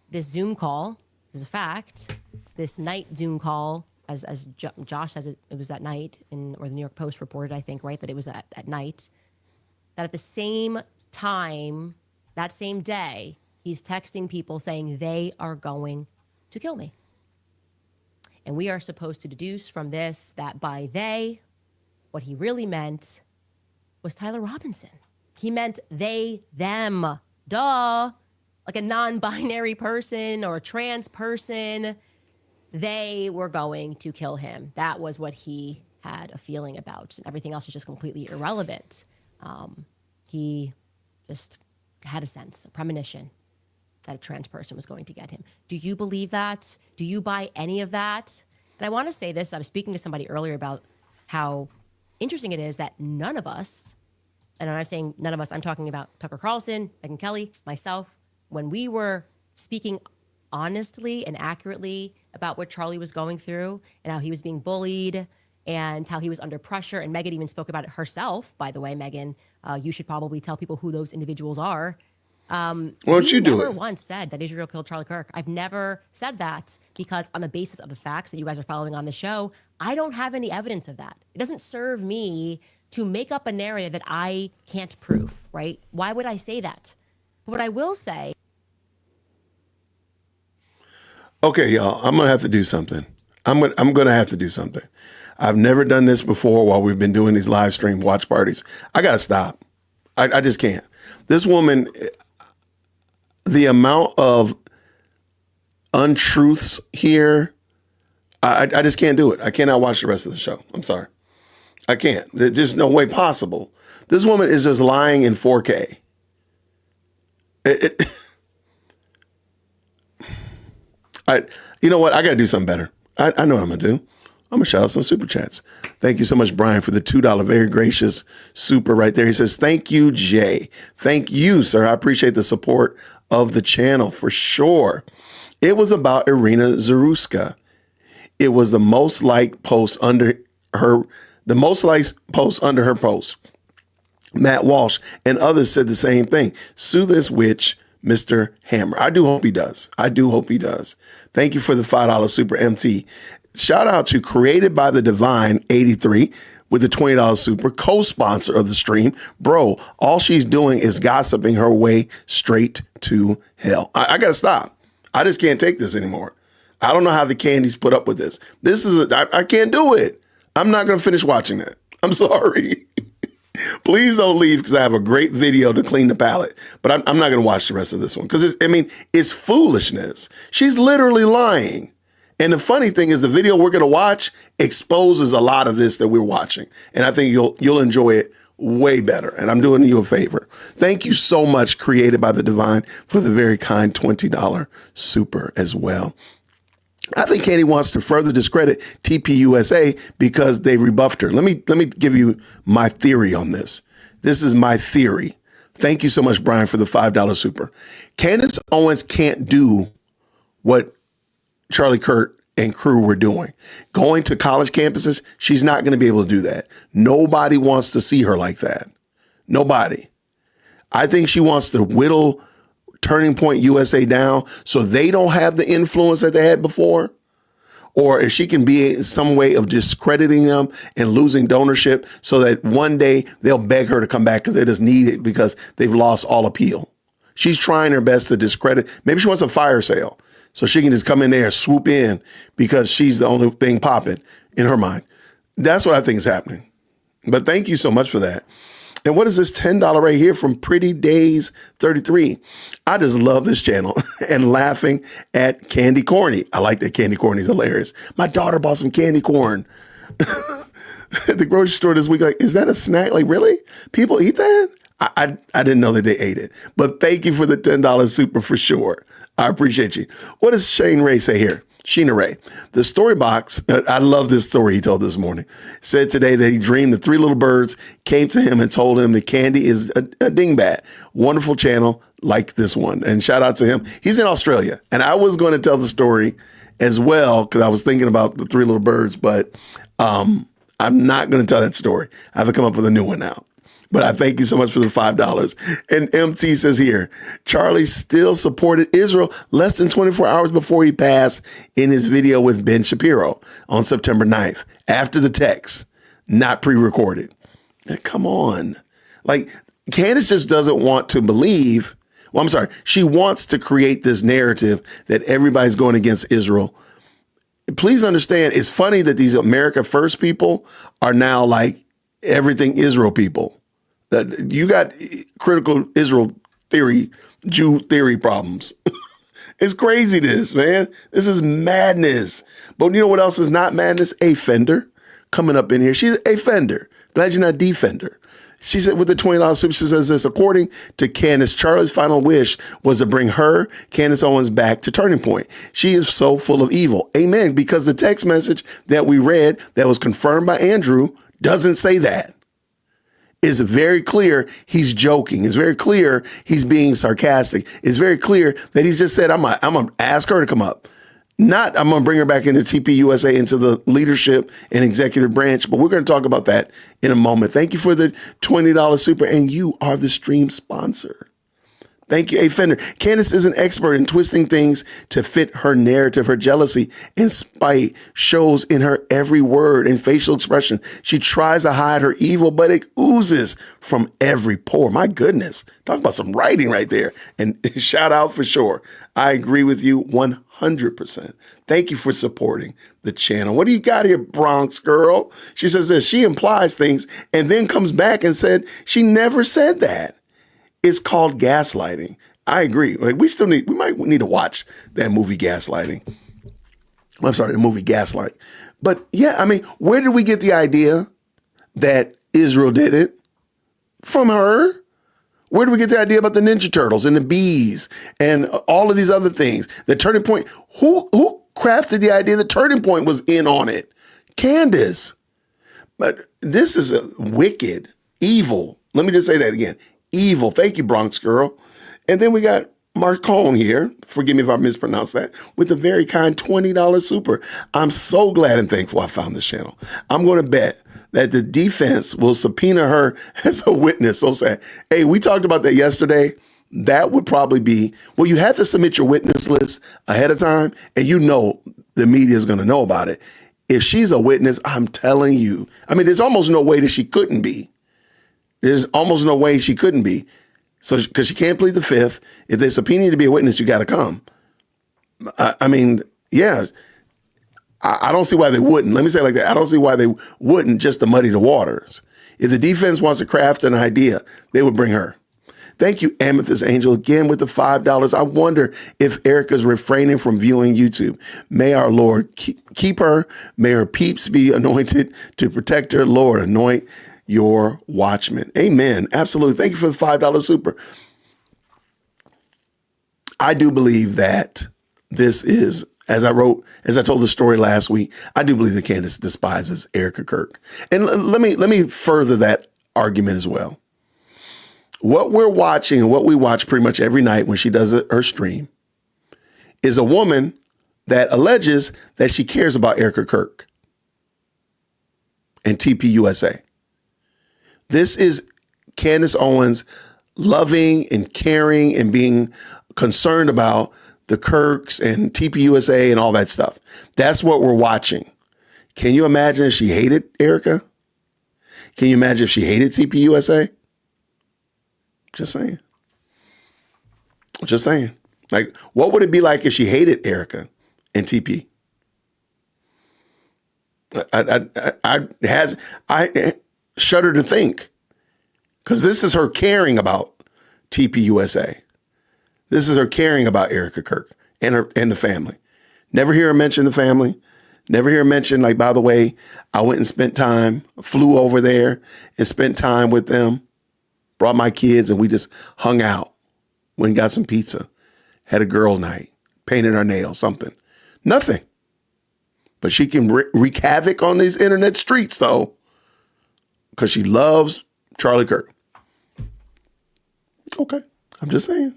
this Zoom call, this is a fact, this night Zoom call, as Josh says it was that night, or the New York Post reported, I think, right, that it was at night, that at the same time, that same day, he's texting people saying they are going to kill me. And we are supposed to deduce from this that by they, what he really meant was Tyler Robinson. He meant they, them, duh, like a non-binary person or a trans person. They were going to kill him. That was what he had a feeling about. Everything else is just completely irrelevant. He just had a sense, a premonition that a trans person was going to get him. Do you believe that? Do you buy any of that? And I want to say this. I was speaking to somebody earlier about how interesting it is that none of us, and when I'm saying none of us, I'm talking about Tucker Carlson, Megyn Kelly, myself, when we were speaking honestly and accurately about what Charlie was going through and how he was being bullied and how he was under pressure. And Megyn even spoke about it herself, by the way. Megyn, you should probably tell people who those individuals are. Why don't you do it? Never once said that Israel killed Charlie Kirk. I've never said that because on the basis of the facts that you guys are following on the show, I don't have any evidence of that. It doesn't serve me to make up a narrative that I can't prove, right? Why would I say that? But what I will say. Okay, y'all, I'm going to have to do something. I'm going to have to do something. I've never done this before while we've been doing these live stream watch parties. I got to stop. I just can't. This woman, the amount of untruths here, I just can't do it. I cannot watch the rest of the show. I'm sorry. I can't. There's just no way possible. This woman is just lying in 4K. You know what? I got to do something better. I know what I'm going to do. I'm going to shout out some super chats. Thank you so much, Brian, for the $2 very gracious super right there. He says, thank you, Jay. Thank you, sir. I appreciate the support of the channel for sure. It was about Irina Zaruska. It was the most liked post under her, post. Matt Walsh and others said the same thing. Sue this witch, Mr. Hammer. I do hope he does. Thank you for the $5 super MT. Shout out to Created by the Divine 83 with the $20 super, co-sponsor of the stream. Bro, all she's doing is gossiping her way straight to hell. I got to stop. I just can't take this anymore. I don't know how the Candies put up with this. I can't do it. I'm not going to finish watching that. I'm sorry. Please don't leave because I have a great video to clean the palate. But I'm not going to watch the rest of this one because it's foolishness. She's literally lying. And the funny thing is the video we're going to watch exposes a lot of this that we're watching. And I think you'll enjoy it way better. And I'm doing you a favor. Thank you so much, Created by the Divine, for the very kind $20 super as well. I think Candy wants to further discredit TPUSA because they rebuffed her. Let me give you my theory on this. This is my theory. Thank you so much, Brian, for the $5 super. Candace Owens can't do what Charlie Kirk and crew were doing. Going to college campuses, she's not going to be able to do that. Nobody wants to see her like that. Nobody. I think she wants to whittle Turning Point USA down so they don't have the influence that they had before. Or if she can be some way of discrediting them and losing donorship so that one day they'll beg her to come back because they just need it because they've lost all appeal. She's trying her best to discredit. Maybe she wants a fire sale so she can just come in there and swoop in because she's the only thing popping in her mind. That's what I think is happening. But thank you so much for that. And what is this $10 right here from Pretty Days 33? I just love this channel and laughing at Candy Corny. I like that Candy Corny is hilarious. My daughter bought some candy corn at the grocery store this week. Like, is that a snack? Like, really? People eat that? I didn't know that they ate it. But thank you for the $10 super for sure. I appreciate you. What does Shane Ray say here? Sheena Ray. The story box, I love this story he told this morning, said today that he dreamed the three little birds came to him and told him that Candy is a dingbat. Wonderful channel like this one. And shout out to him. He's in Australia. And I was going to tell the story as well because I was thinking about the three little birds, but I'm not going to tell that story. I have to come up with a new one now. But I thank you so much for the $5. And MT says here, Charlie still supported Israel less than 24 hours before he passed in his video with Ben Shapiro on September 9th, after the text, not pre-recorded. Now, come on. Like, Candace just doesn't want to believe. Well, I'm sorry. She wants to create this narrative that everybody's going against Israel. Please understand, it's funny that these America First people are now like everything Israel people. That you got critical Israel theory, Jew theory problems. It's crazy this, man. This is madness. But you know what else is not madness? A Fender coming up in here. She's a Fender. Glad you're not Defender. She said with the $20 super, she says this, according to Candace, Charlie's final wish was to bring her, Candace Owens, back to Turning Point. She is so full of evil. Amen. Because the text message that we read that was confirmed by Andrew doesn't say that. It's very clear he's joking. It's very clear he's being sarcastic. It's very clear that he's just said, I'm going to ask her to come up. Not, I'm going to bring her back into TPUSA, into the leadership and executive branch. But we're going to talk about that in a moment. Thank you for the $20 super. And you are the stream sponsor. Thank you, A Fender. Candace is an expert in twisting things to fit her narrative. Her jealousy and spite shows in her every word and facial expression. She tries to hide her evil, but it oozes from every pore. My goodness. Talk about some writing right there. And shout out for sure. I agree with you 100%. Thank you for supporting the channel. What do you got here, Bronx girl? She says this. She implies things and then comes back and said she never said that. It's called gaslighting. I agree. Like we might need to watch that movie Gaslighting. I'm sorry, the movie Gaslight. But yeah, I mean, where did we get the idea that Israel did it? From her. Where do we get the idea about the Ninja Turtles and the bees and all of these other things? The Turning Point. Who crafted the idea that Turning Point was in on it? Candace. But this is a wicked, evil. Let me just say that again. Evil. Thank you, Bronx Girl. And then we got Marcone here. Forgive me if I mispronounced that. With a very kind $20 super. I'm so glad and thankful I found this channel. I'm going to bet that the defense will subpoena her as a witness. So sad. Hey, we talked about that yesterday. That would probably be, well, you have to submit your witness list ahead of time, and you know the media is going to know about it. If she's a witness, I'm telling you, I mean, there's almost no way that she couldn't be. There's almost no way she couldn't be. So, because she can't plead the fifth. If they subpoena you to be a witness, you got to come. I mean, yeah. I don't see why they wouldn't. Let me say it like that. I don't see why they wouldn't, just to muddy the waters. If the defense wants to craft an idea, they would bring her. Thank you, Amethyst Angel, again with the $5. I wonder if Erica's refraining from viewing YouTube. May our Lord keep her. May her peeps be anointed to protect her. Lord, anoint your watchmen. Amen. Absolutely. Thank you for the $5 super. I do believe that this is, as I told the story last week, I do believe that Candace despises Erica Kirk. And let me further that argument as well. What we're watching and what we watch pretty much every night when she does her stream is a woman that alleges that she cares about Erica Kirk and TPUSA. This is Candace Owens loving and caring and being concerned about the Kirks and TPUSA and all that stuff. That's what we're watching. Can you imagine if she hated Erica? Can you imagine if she hated TPUSA? Just saying. Just saying. Like, what would it be like if she hated Erica and TP? I shudder to think, because this is her caring about TPUSA. This is her caring about Erica Kirk and the family. Never hear her mention the family. Never hear her mention, like, by the way, I went and spent time, flew over there and spent time with them, brought my kids, and we just hung out, went and got some pizza, had a girl night, painted our nails, something. Nothing. But she can wreak havoc on these internet streets, though, because she loves Charlie Kirk. Okay, I'm just saying.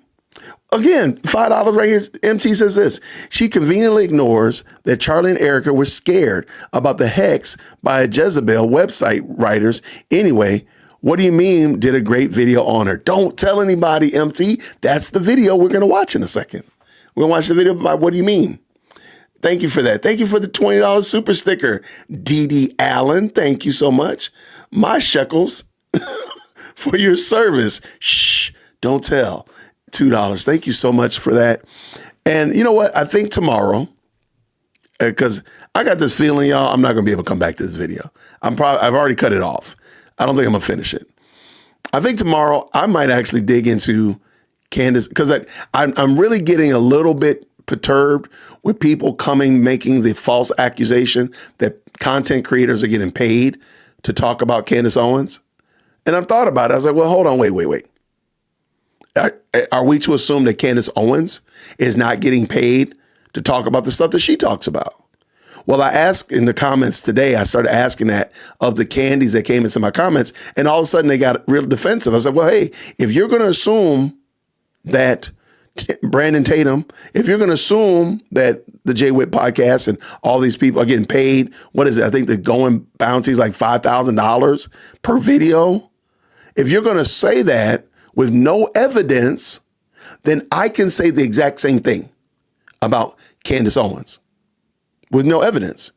Again, $5 right here. MT says this. She conveniently ignores that Charlie and Erica were scared about the hex by a Jezebel website writers. Anyway, what do you mean did a great video on her? Don't tell anybody, MT. That's the video we're going to watch in a second. We're going to watch the video by What Do You Mean? Thank you for that. Thank you for the $20 super sticker. DD Allen, thank you so much. My shekels for your service. Shh, don't tell. $2. Thank you so much for that. And you know what? I think tomorrow, because I got this feeling, y'all, I'm not going to be able to come back to this video. I've already cut it off. I don't think I'm going to finish it. I think tomorrow I might actually dig into Candace, because I'm really getting a little bit perturbed with people making the false accusation that content creators are getting paid to talk about Candace Owens. And I've thought about it. I was like, well, hold on, wait. Are we to assume that Candace Owens is not getting paid to talk about the stuff that she talks about? Well, I asked in the comments today, I started asking that of the candies that came into my comments, and all of a sudden they got real defensive. I said, well, hey, if you're going to assume that Brandon Tatum, if you're going to assume that the Jay Witt podcast and all these people are getting paid, what is it? I think the going bounty is like $5,000 per video. If you're going to say that with no evidence, then I can say the exact same thing about Candace Owens with no evidence.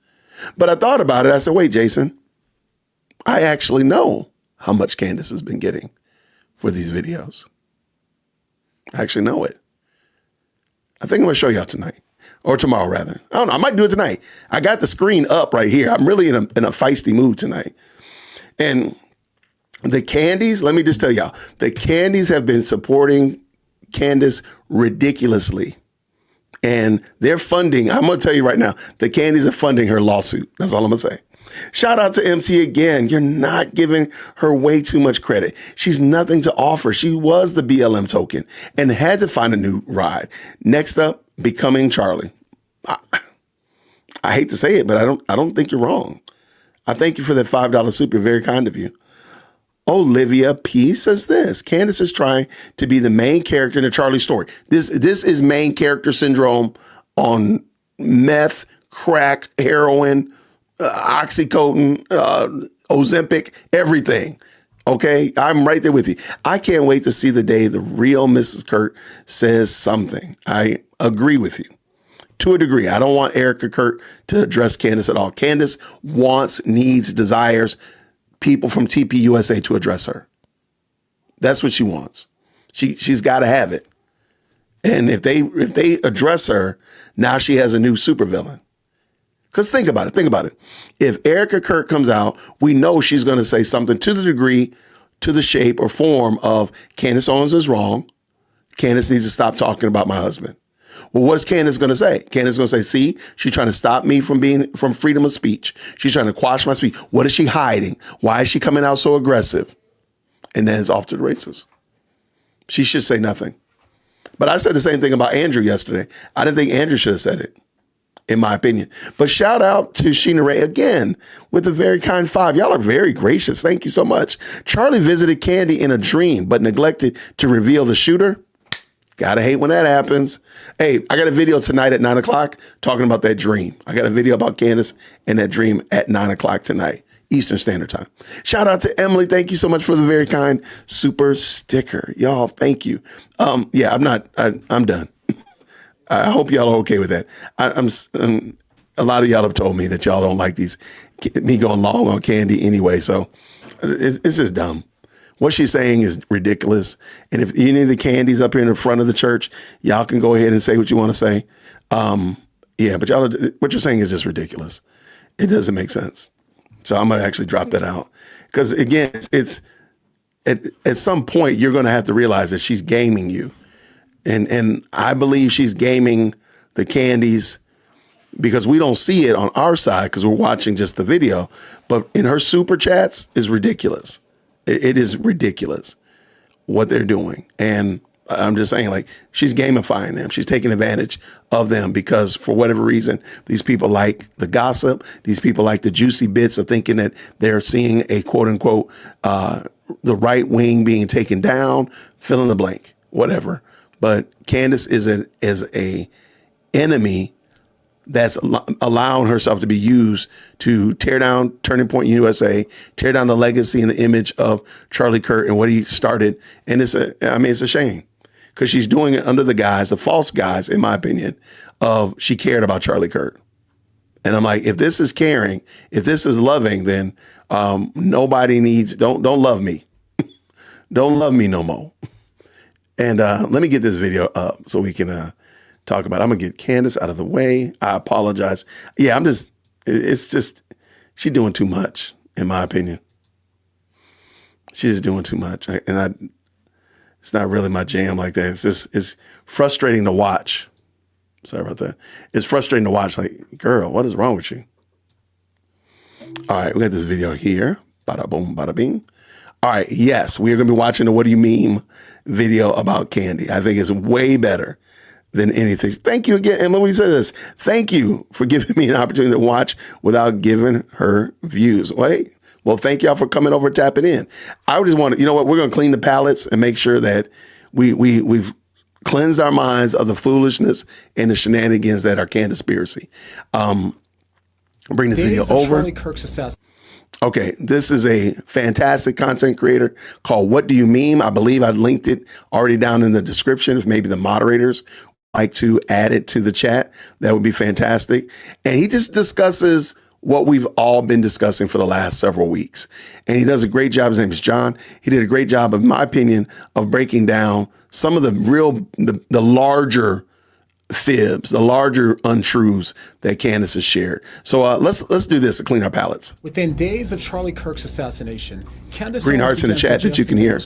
But I thought about it. I said, wait, Jason, I actually know how much Candace has been getting for these videos. I actually know it. I think I'm going to show y'all tonight, or tomorrow rather. I don't know. I might do it tonight. I got the screen up right here. I'm really in a feisty mood tonight. And the Candies, let me just tell y'all, the Candies have been supporting Candace ridiculously. And they're funding, I'm going to tell you right now, the Candies are funding her lawsuit. That's all I'm going to say. Shout out to MT again. You're not giving her way too much credit. She's nothing to offer. She was the BLM token and had to find a new ride. Next up, becoming Charlie. I hate to say it, but I don't think you're wrong. I thank you for that $5 super. Very kind of you. Olivia P says this. Candace is trying to be the main character in the Charlie story. This is main character syndrome on meth, crack, heroin, Oxycontin, Ozempic, everything. Okay, I'm right there with you. I can't wait to see the day the real Mrs. Kurt says something. I agree with you to a degree. I don't want Erica Kurt to address Candace at all. Candace wants, needs, desires people from TPUSA to address her. That's what she wants. She's got to have it. And if they address her, now she has a new supervillain. Because think about it. If Erica Kurt comes out, we know she's going to say something to the degree, to the shape or form of Candace Owens is wrong. Candace needs to stop talking about my husband. Well, what's Candace going to say? Candace going to say, see, she's trying to stop me from freedom of speech. She's trying to quash my speech. What is she hiding? Why is she coming out so aggressive? And then it's off to the races. She should say nothing. But I said the same thing about Andrew yesterday. I didn't think Andrew should have said it, in my opinion. But shout out to Sheena Ray again with a very kind 5. Y'all are very gracious. Thank you so much. Charlie visited Candy in a dream, but neglected to reveal the shooter. Gotta hate when that happens. Hey, I got a video tonight at 9 o'clock talking about that dream. I got a video about Candace and that dream at 9 o'clock tonight, Eastern Standard Time. Shout out to Emily. Thank you so much for the very kind super sticker. Y'all, thank you. Yeah, I'm done. I hope y'all are okay with that. A lot of y'all have told me that y'all don't like me going long on Candy anyway. So it's just dumb. What she's saying is ridiculous. And if any of the Candies up here in the front of the church, y'all can go ahead and say what you want to say. Yeah, but what you're saying is just ridiculous. It doesn't make sense. So I'm going to actually drop that out. Because again, it's at some point, you're going to have to realize that she's gaming you. And I believe she's gaming the Candies because we don't see it on our side because we're watching just the video. But in her super chats is ridiculous. It is ridiculous what they're doing. And I'm just saying, like, she's gamifying them. She's taking advantage of them because for whatever reason, these people like the gossip. These people like the juicy bits of thinking that they're seeing a quote unquote, the right wing being taken down, fill in the blank, whatever. But Candace is a enemy that's allowing herself to be used to tear down Turning Point USA, tear down the legacy and the image of Charlie Kirk and what he started. And it's a shame because she's doing it under the false guise, in my opinion, of she cared about Charlie Kirk. And I'm like, if this is caring, if this is loving, then nobody don't love me. Don't love me no more. And let me get this video up so we can talk about it. I'm going to get Candace out of the way. I apologize. Yeah, it's just, she's doing too much, in my opinion. She's doing too much. It's not really my jam like that. It's frustrating to watch. Sorry about that. It's frustrating to watch. Like, girl, what is wrong with you? All right, we got this video here. Bada boom, bada bing. All right, yes, we are going to be watching the What Do You Meme video about Candy. I think it's way better than anything. Thank you again. And let me say this. Thank you for giving me an opportunity to watch without giving her views. Wait. Well, thank y'all for coming over, tapping in. I just want to, you know what? We're going to clean the palettes and make sure that we've cleansed our minds of the foolishness and the shenanigans that are Candaspiracy. Bring this video over. Charlie Kirk's assassin. Okay, this is a fantastic content creator called What Do You Meme? I believe I've linked it already down in the description. If maybe the moderators like to add it to the chat, that would be fantastic. And he just discusses what we've all been discussing for the last several weeks. And he does a great job. His name is John. He did a great job, in my opinion, of breaking down some of the larger fibs, the larger untruths that Candace has shared. So let's do this to clean our palettes. Within days of Charlie Kirk's assassination, Candace green hearts in the chat that you can hear.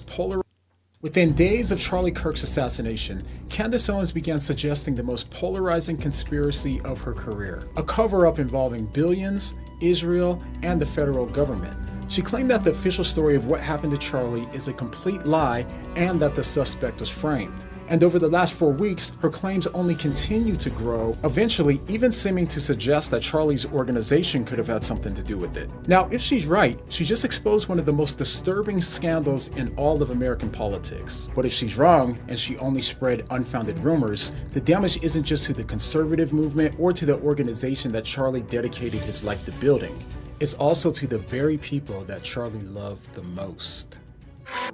Within days of Charlie Kirk's assassination, Candace Owens began suggesting the most polarizing conspiracy of her career, a cover-up involving billions, Israel, and the federal government. She claimed that the official story of what happened to Charlie is a complete lie and that the suspect was framed. And over the last 4 weeks, her claims only continue to grow, eventually even seeming to suggest that Charlie's organization could have had something to do with it. Now, if she's right, she just exposed one of the most disturbing scandals in all of American politics. But if she's wrong, and she only spread unfounded rumors, the damage isn't just to the conservative movement or to the organization that Charlie dedicated his life to building. It's also to the very people that Charlie loved the most.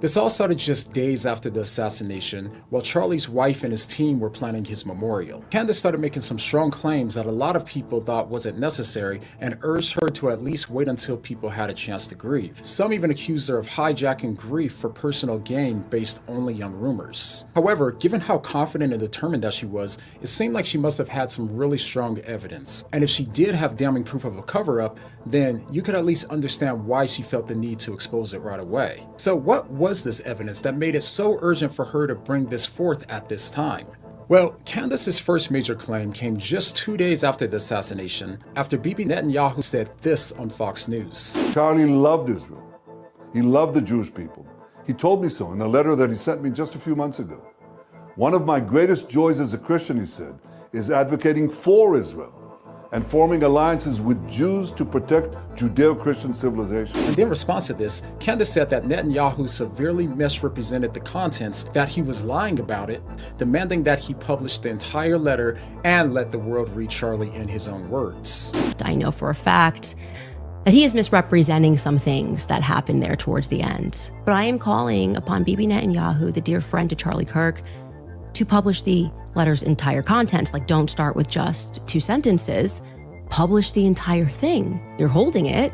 This all started just days after the assassination, while Charlie's wife and his team were planning his memorial. Candace started making some strong claims that a lot of people thought wasn't necessary and urged her to at least wait until people had a chance to grieve. Some even accused her of hijacking grief for personal gain based only on rumors. However, given how confident and determined that she was, it seemed like she must have had some really strong evidence. And if she did have damning proof of a cover-up, then you could at least understand why she felt the need to expose it right away. So what was this evidence that made it so urgent for her to bring this forth at this time? Well, Candace's first major claim came just 2 days after the assassination, after Bibi Netanyahu said this on Fox News. Charlie loved Israel. He loved the Jewish people. He told me so in a letter that he sent me just a few months ago. One of my greatest joys as a Christian, he said, is advocating for Israel and forming alliances with Jews to protect Judeo-Christian civilization. And in response to this, Candace said that Netanyahu severely misrepresented the contents, that he was lying about it, demanding that he publish the entire letter and let the world read Charlie in his own words. I know for a fact that he is misrepresenting some things that happened there towards the end. But I am calling upon Bibi Netanyahu, the dear friend to Charlie Kirk, to publish the letter's entire contents. Like, don't start with just 2 sentences. Publish the entire thing. You're holding it.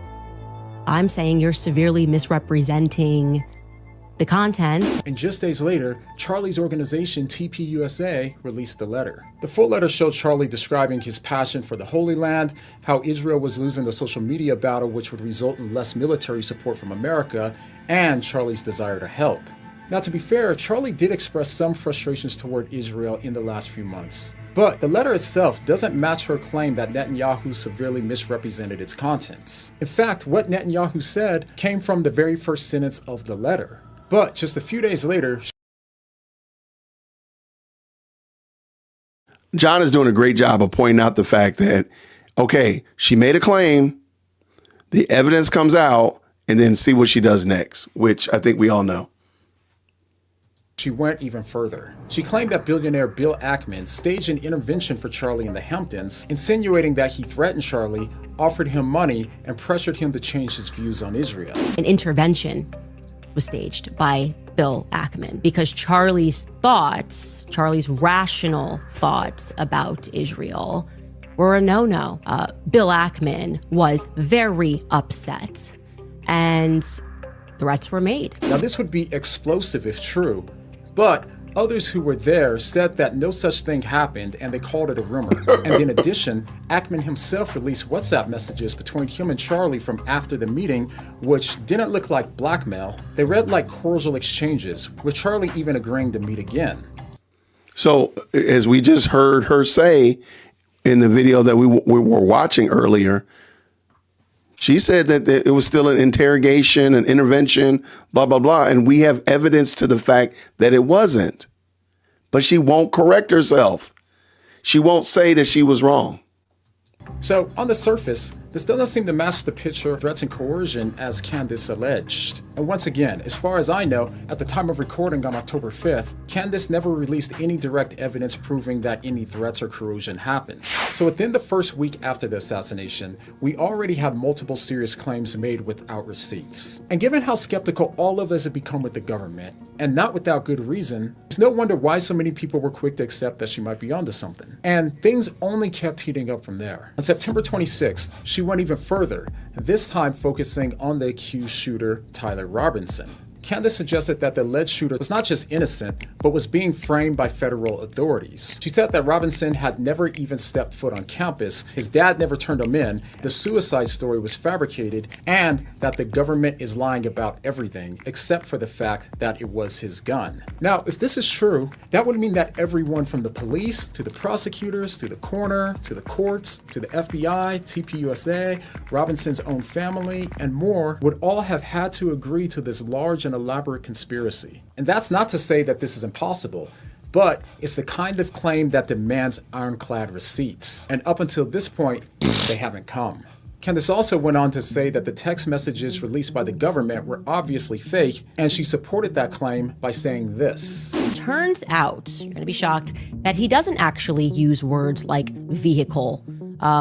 I'm saying you're severely misrepresenting the contents. And just days later, Charlie's organization, TPUSA, released the letter. The full letter showed Charlie describing his passion for the Holy Land, how Israel was losing the social media battle, which would result in less military support from America, and Charlie's desire to help. Now, to be fair, Charlie did express some frustrations toward Israel in the last few months. But the letter itself doesn't match her claim that Netanyahu severely misrepresented its contents. In fact, what Netanyahu said came from the very first sentence of the letter. But just a few days later, John is doing a great job of pointing out the fact that, okay, she made a claim, the evidence comes out, and then see what she does next, which I think we all know. she went even further. She claimed that billionaire Bill Ackman staged an intervention for Charlie in the Hamptons, insinuating that he threatened Charlie, offered him money, and pressured him to change his views on Israel. An intervention was staged by Bill Ackman because Charlie's thoughts, Charlie's rational thoughts about Israel were a no-no. Bill Ackman was very upset and threats were made. Now, this would be explosive if true, but others who were there said that no such thing happened and they called it a rumor. And in addition, Ackman himself released WhatsApp messages between him and Charlie from after the meeting, which didn't look like blackmail. They read like cordial exchanges, with Charlie even agreeing to meet again. So, as we just heard her say in the video that we were watching earlier, she said that it was still an interrogation, an intervention, blah, blah, blah. And we have evidence to the fact that it wasn't. But she won't correct herself. She won't say that she was wrong. So, on the surface, this doesn't seem to match the picture of threats and coercion as Candace alleged. And once again, as far as I know, at the time of recording on October 5th, Candace never released any direct evidence proving that any threats or coercion happened. So within the first week after the assassination, we already had multiple serious claims made without receipts. And given how skeptical all of us have become with the government, and not without good reason, it's no wonder why so many people were quick to accept that she might be onto something. And things only kept heating up from there. On September 26th, she went even further, this time focusing on the accused shooter, Tyler Robinson. Candace suggested that the alleged shooter was not just innocent, but was being framed by federal authorities. She said that Robinson had never even stepped foot on campus, his dad never turned him in, the suicide story was fabricated, and that the government is lying about everything, except for the fact that it was his gun. Now, if this is true, that would mean that everyone from the police, to the prosecutors, to the coroner, to the courts, to the FBI, TPUSA, Robinson's own family, and more would all have had to agree to this large and elaborate conspiracy. And that's not to say that this is impossible, but it's the kind of claim that demands ironclad receipts. And up until this point, they haven't come. Candace also went on to say that the text messages released by the government were obviously fake, and she supported that claim by saying this. Turns out, you're going to be shocked, that he doesn't actually use words like vehicle,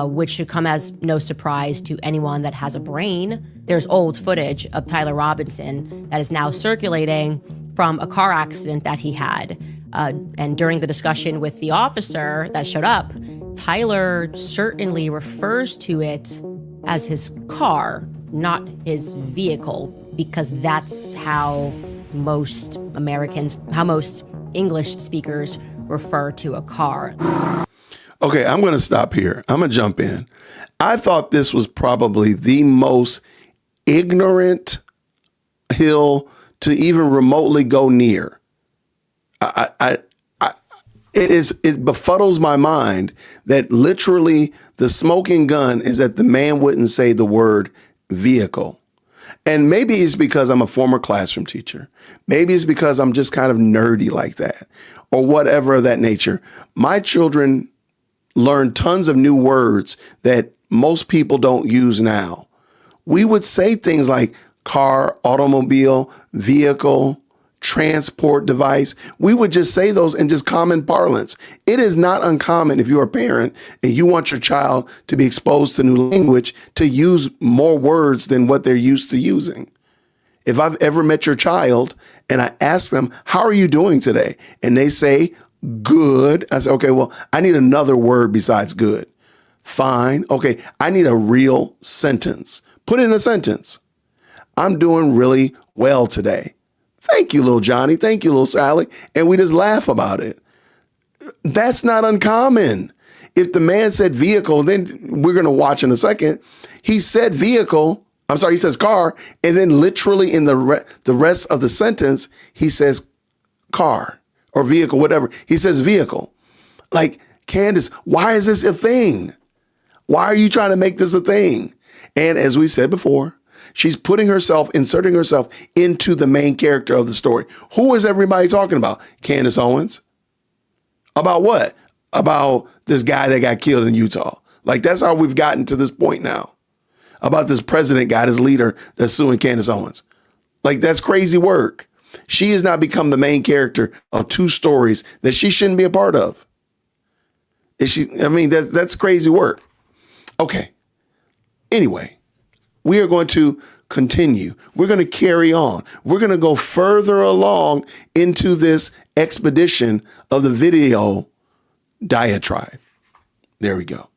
which should come as no surprise to anyone that has a brain. There's old footage of Tyler Robinson that is now circulating from a car accident that he had. And during the discussion with the officer that showed up, Tyler certainly refers to it as his car, not his vehicle, because that's how most Americans, how most English speakers refer to a car. Okay, I'm going to stop here. I'm going to jump in. I thought this was probably the most ignorant hill to even remotely go near. It befuddles my mind that literally the smoking gun is that the man wouldn't say the word vehicle. And maybe it's because I'm a former classroom teacher. Maybe it's because I'm just kind of nerdy like that or whatever of that nature. My children learn tons of new words that most people don't use now. We would say things like car, automobile, vehicle, transport device. We would just say those in just common parlance. It is not uncommon if you're a parent and you want your child to be exposed to new language to use more words than what they're used to using. If I've ever met your child and I ask them, how are you doing today? And they say, good. I say, okay, well, I need another word besides good. Fine. Okay, I need a real sentence. Put in a sentence. I'm doing really well today. Thank you, little Johnny. Thank you, little Sally. And we just laugh about it. That's not uncommon. If the man said vehicle, then we're going to watch in a second. He said vehicle. I'm sorry, he says car. And then literally in the rest of the sentence, he says car or vehicle, whatever. He says vehicle. Like, Candace, why is this a thing? Why are you trying to make this a thing? And as we said before, she's inserting herself into the main character of the story. Who is everybody talking about? Candace Owens. About what? About this guy that got killed in Utah. Like, that's how we've gotten to this point now. About this president guy, this leader that's suing Candace Owens. Like, that's crazy work. She has now become the main character of two stories that she shouldn't be a part of. That's crazy work. Okay. Anyway. We are going to continue. We're going to carry on. We're going to go further along into this expedition of the video diatribe. There we go.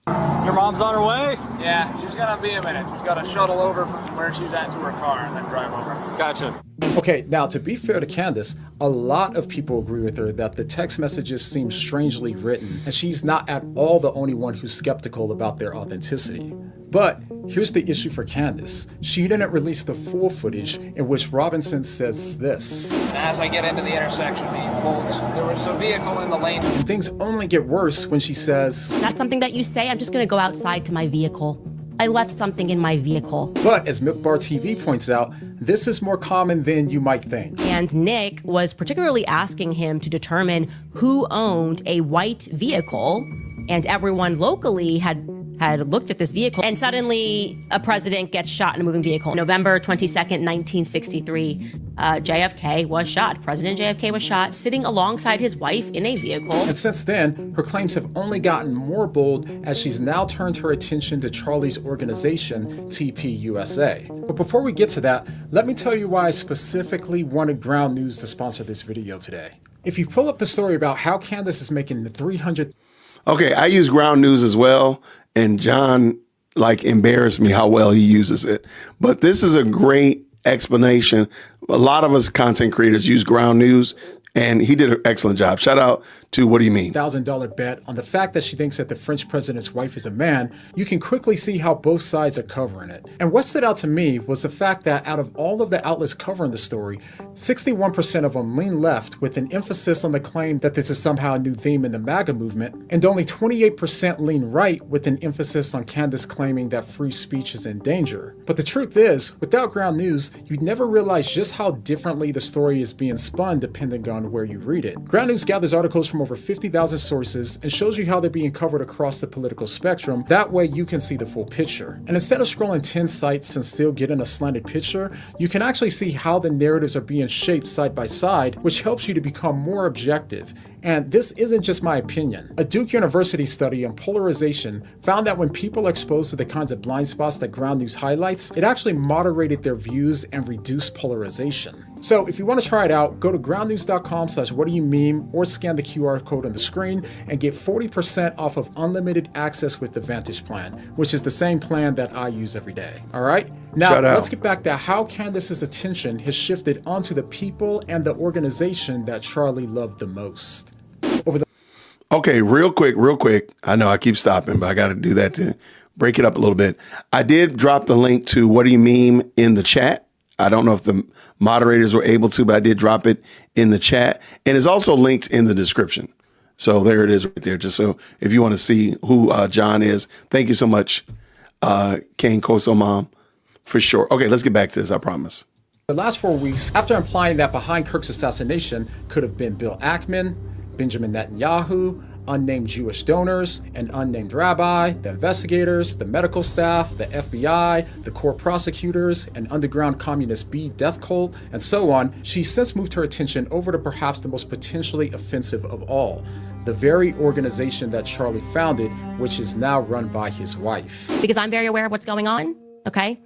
Your mom's on her way? Yeah, she's gonna be a minute. She's got to shuttle over from where she's at to her car and then drive over. Gotcha. Okay, now to be fair to Candace, a lot of people agree with her that the text messages seem strangely written, and she's not at all the only one who's skeptical about their authenticity. But here's the issue for Candace. She didn't release the full footage in which Robinson says this. As I get into the intersection, there was a vehicle in the lane. And things only get worse when she says, That's something that you say? I'm just going to go outside to my vehicle. I left something in my vehicle. But as Milk Bar TV points out, this is more common than you might think. And Nick was particularly asking him to determine who owned a white vehicle, and everyone locally had looked at this vehicle, and suddenly a president gets shot in a moving vehicle. November 22nd, 1963, JFK was shot. President JFK was shot sitting alongside his wife in a vehicle. And since then, her claims have only gotten more bold as she's now turned her attention to Charlie's organization, TPUSA. But before we get to that, let me tell you why I specifically wanted Ground News to sponsor this video today. If you pull up the story about how Candace is making the 300... Okay, I use Ground News as well. And John, embarrassed me how well he uses it. But this is a great explanation A lot of us content creators use Ground News, and he did an excellent job. Shout out to What Do You Mean? $1,000 bet on the fact that she thinks that the French president's wife is a man, you can quickly see how both sides are covering it. And what stood out to me was the fact that out of all of the outlets covering the story, 61% of them lean left with an emphasis on the claim that this is somehow a new theme in the MAGA movement, and only 28% lean right with an emphasis on Candace claiming that free speech is in danger. But the truth is, without Ground News, you'd never realize just how differently the story is being spun depending on where you read it. Ground News gathers articles from over 50,000 sources and shows you how they're being covered across the political spectrum. That way you can see the full picture. And instead of scrolling 10 sites and still getting a slanted picture, you can actually see how the narratives are being shaped side by side, which helps you to become more objective. And this isn't just my opinion. A Duke University study on polarization found that when people are exposed to the kinds of blind spots that Ground News highlights, it actually moderated their views and reduced polarization. So if you want to try it out, go to groundnews.com/whatdoyoumeme or scan the QR code on the screen and get 40% off of unlimited access with the Vantage plan, which is the same plan that I use every day. All right? Now, let's get back to how Candace's attention has shifted onto the people and the organization that Charlie loved the most. Okay, real quick. I know I keep stopping, but I got to do that to break it up a little bit. I did drop the link to What Do You Meme in the chat. I don't know if the moderators were able to, but I did drop it in the chat. And it's also linked in the description. So there it is right there, just so if you want to see who John is. Thank you so much, Kane Koso Mom, for sure. Okay, let's get back to this, I promise. The last 4 weeks, after implying that behind Kirk's assassination could have been Bill Ackman, Benjamin Netanyahu, unnamed Jewish donors, an unnamed rabbi, the investigators, the medical staff, the FBI, the core prosecutors, an underground communist B death cult, and so on, she's since moved her attention over to perhaps the most potentially offensive of all, the very organization that Charlie founded, which is now run by his wife. Because I'm very aware of what's going on, okay?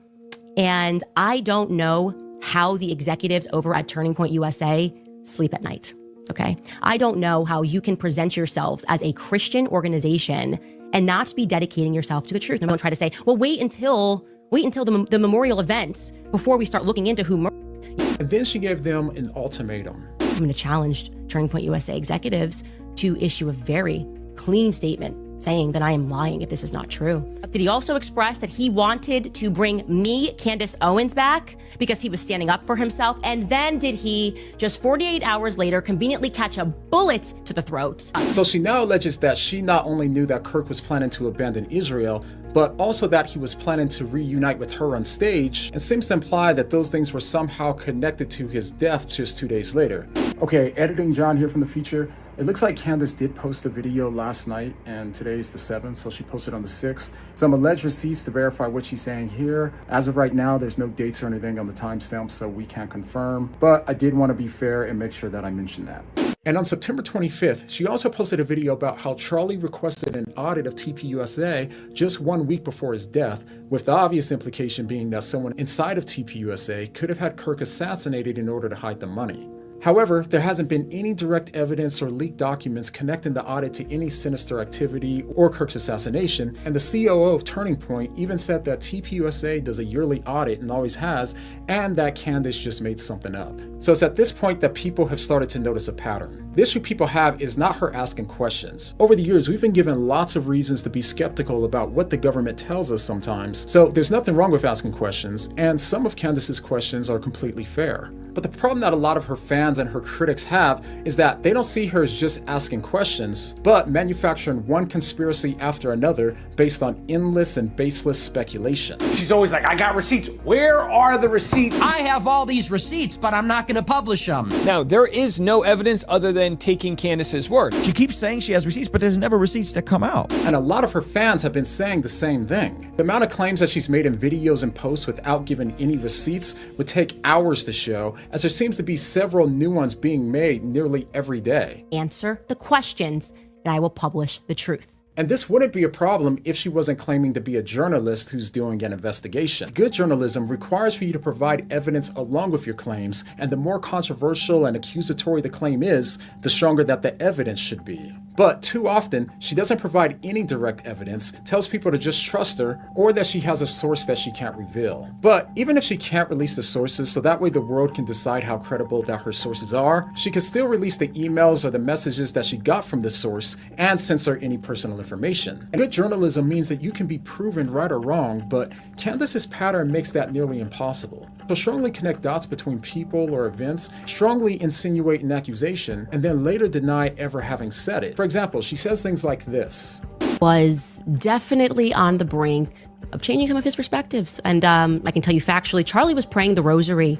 And I don't know how the executives over at Turning Point USA sleep at night. Okay. I don't know how you can present yourselves as a Christian organization and not be dedicating yourself to the truth. And don't try to say, well, wait until the memorial event before we start looking into who murdered. And then she gave them an ultimatum. I'm going to challenge Turning Point USA executives to issue a very clean statement saying that I am lying if this is not true. Did he also express that he wanted to bring me, Candace Owens, back because he was standing up for himself? And then did he, just 48 hours later, conveniently catch a bullet to the throat? So she now alleges that she not only knew that Kirk was planning to abandon Israel, but also that he was planning to reunite with her on stage, and seems to imply that those things were somehow connected to his death just 2 days later. Okay, editing John here from the feature. It looks like Candace did post a video last night, and today's the 7th, so she posted on the 6th. Some alleged receipts to verify what she's saying here. As of right now, there's no dates or anything on the timestamp, so we can't confirm. But I did want to be fair and make sure that I mentioned that. And on September 25th, she also posted a video about how Charlie requested an audit of TPUSA just 1 week before his death, with the obvious implication being that someone inside of TPUSA could have had Kirk assassinated in order to hide the money. However, there hasn't been any direct evidence or leaked documents connecting the audit to any sinister activity or Kirk's assassination, and the COO of Turning Point even said that TPUSA does a yearly audit and always has, and that Candace just made something up. So it's at this point that people have started to notice a pattern. The issue people have is not her asking questions. Over the years, we've been given lots of reasons to be skeptical about what the government tells us sometimes, so there's nothing wrong with asking questions, and some of Candace's questions are completely fair. But the problem that a lot of her fans and her critics have is that they don't see her as just asking questions, but manufacturing one conspiracy after another based on endless and baseless speculation. She's always like, I got receipts. Where are the receipts? I have all these receipts, but I'm not going to publish them. Now, there is no evidence other than taking Candace's word. She keeps saying she has receipts, but there's never receipts that come out. And a lot of her fans have been saying the same thing. The amount of claims that she's made in videos and posts without giving any receipts would take hours to show, as there seems to be several new ones being made nearly every day. Answer the questions, and I will publish the truth. And this wouldn't be a problem if she wasn't claiming to be a journalist who's doing an investigation. Good journalism requires for you to provide evidence along with your claims, and the more controversial and accusatory the claim is, the stronger that the evidence should be. But too often, she doesn't provide any direct evidence, tells people to just trust her, or that she has a source that she can't reveal. But even if she can't release the sources so that way the world can decide how credible that her sources are, she can still release the emails or the messages that she got from the source and censor any personal information. And good journalism means that you can be proven right or wrong, but Candace's pattern makes that nearly impossible. She'll strongly connect dots between people or events, strongly insinuate an accusation, and then later deny ever having said it. For example, she says things like this. Was definitely on the brink of changing some of his perspectives. And I can tell you factually, Charlie was praying the rosary.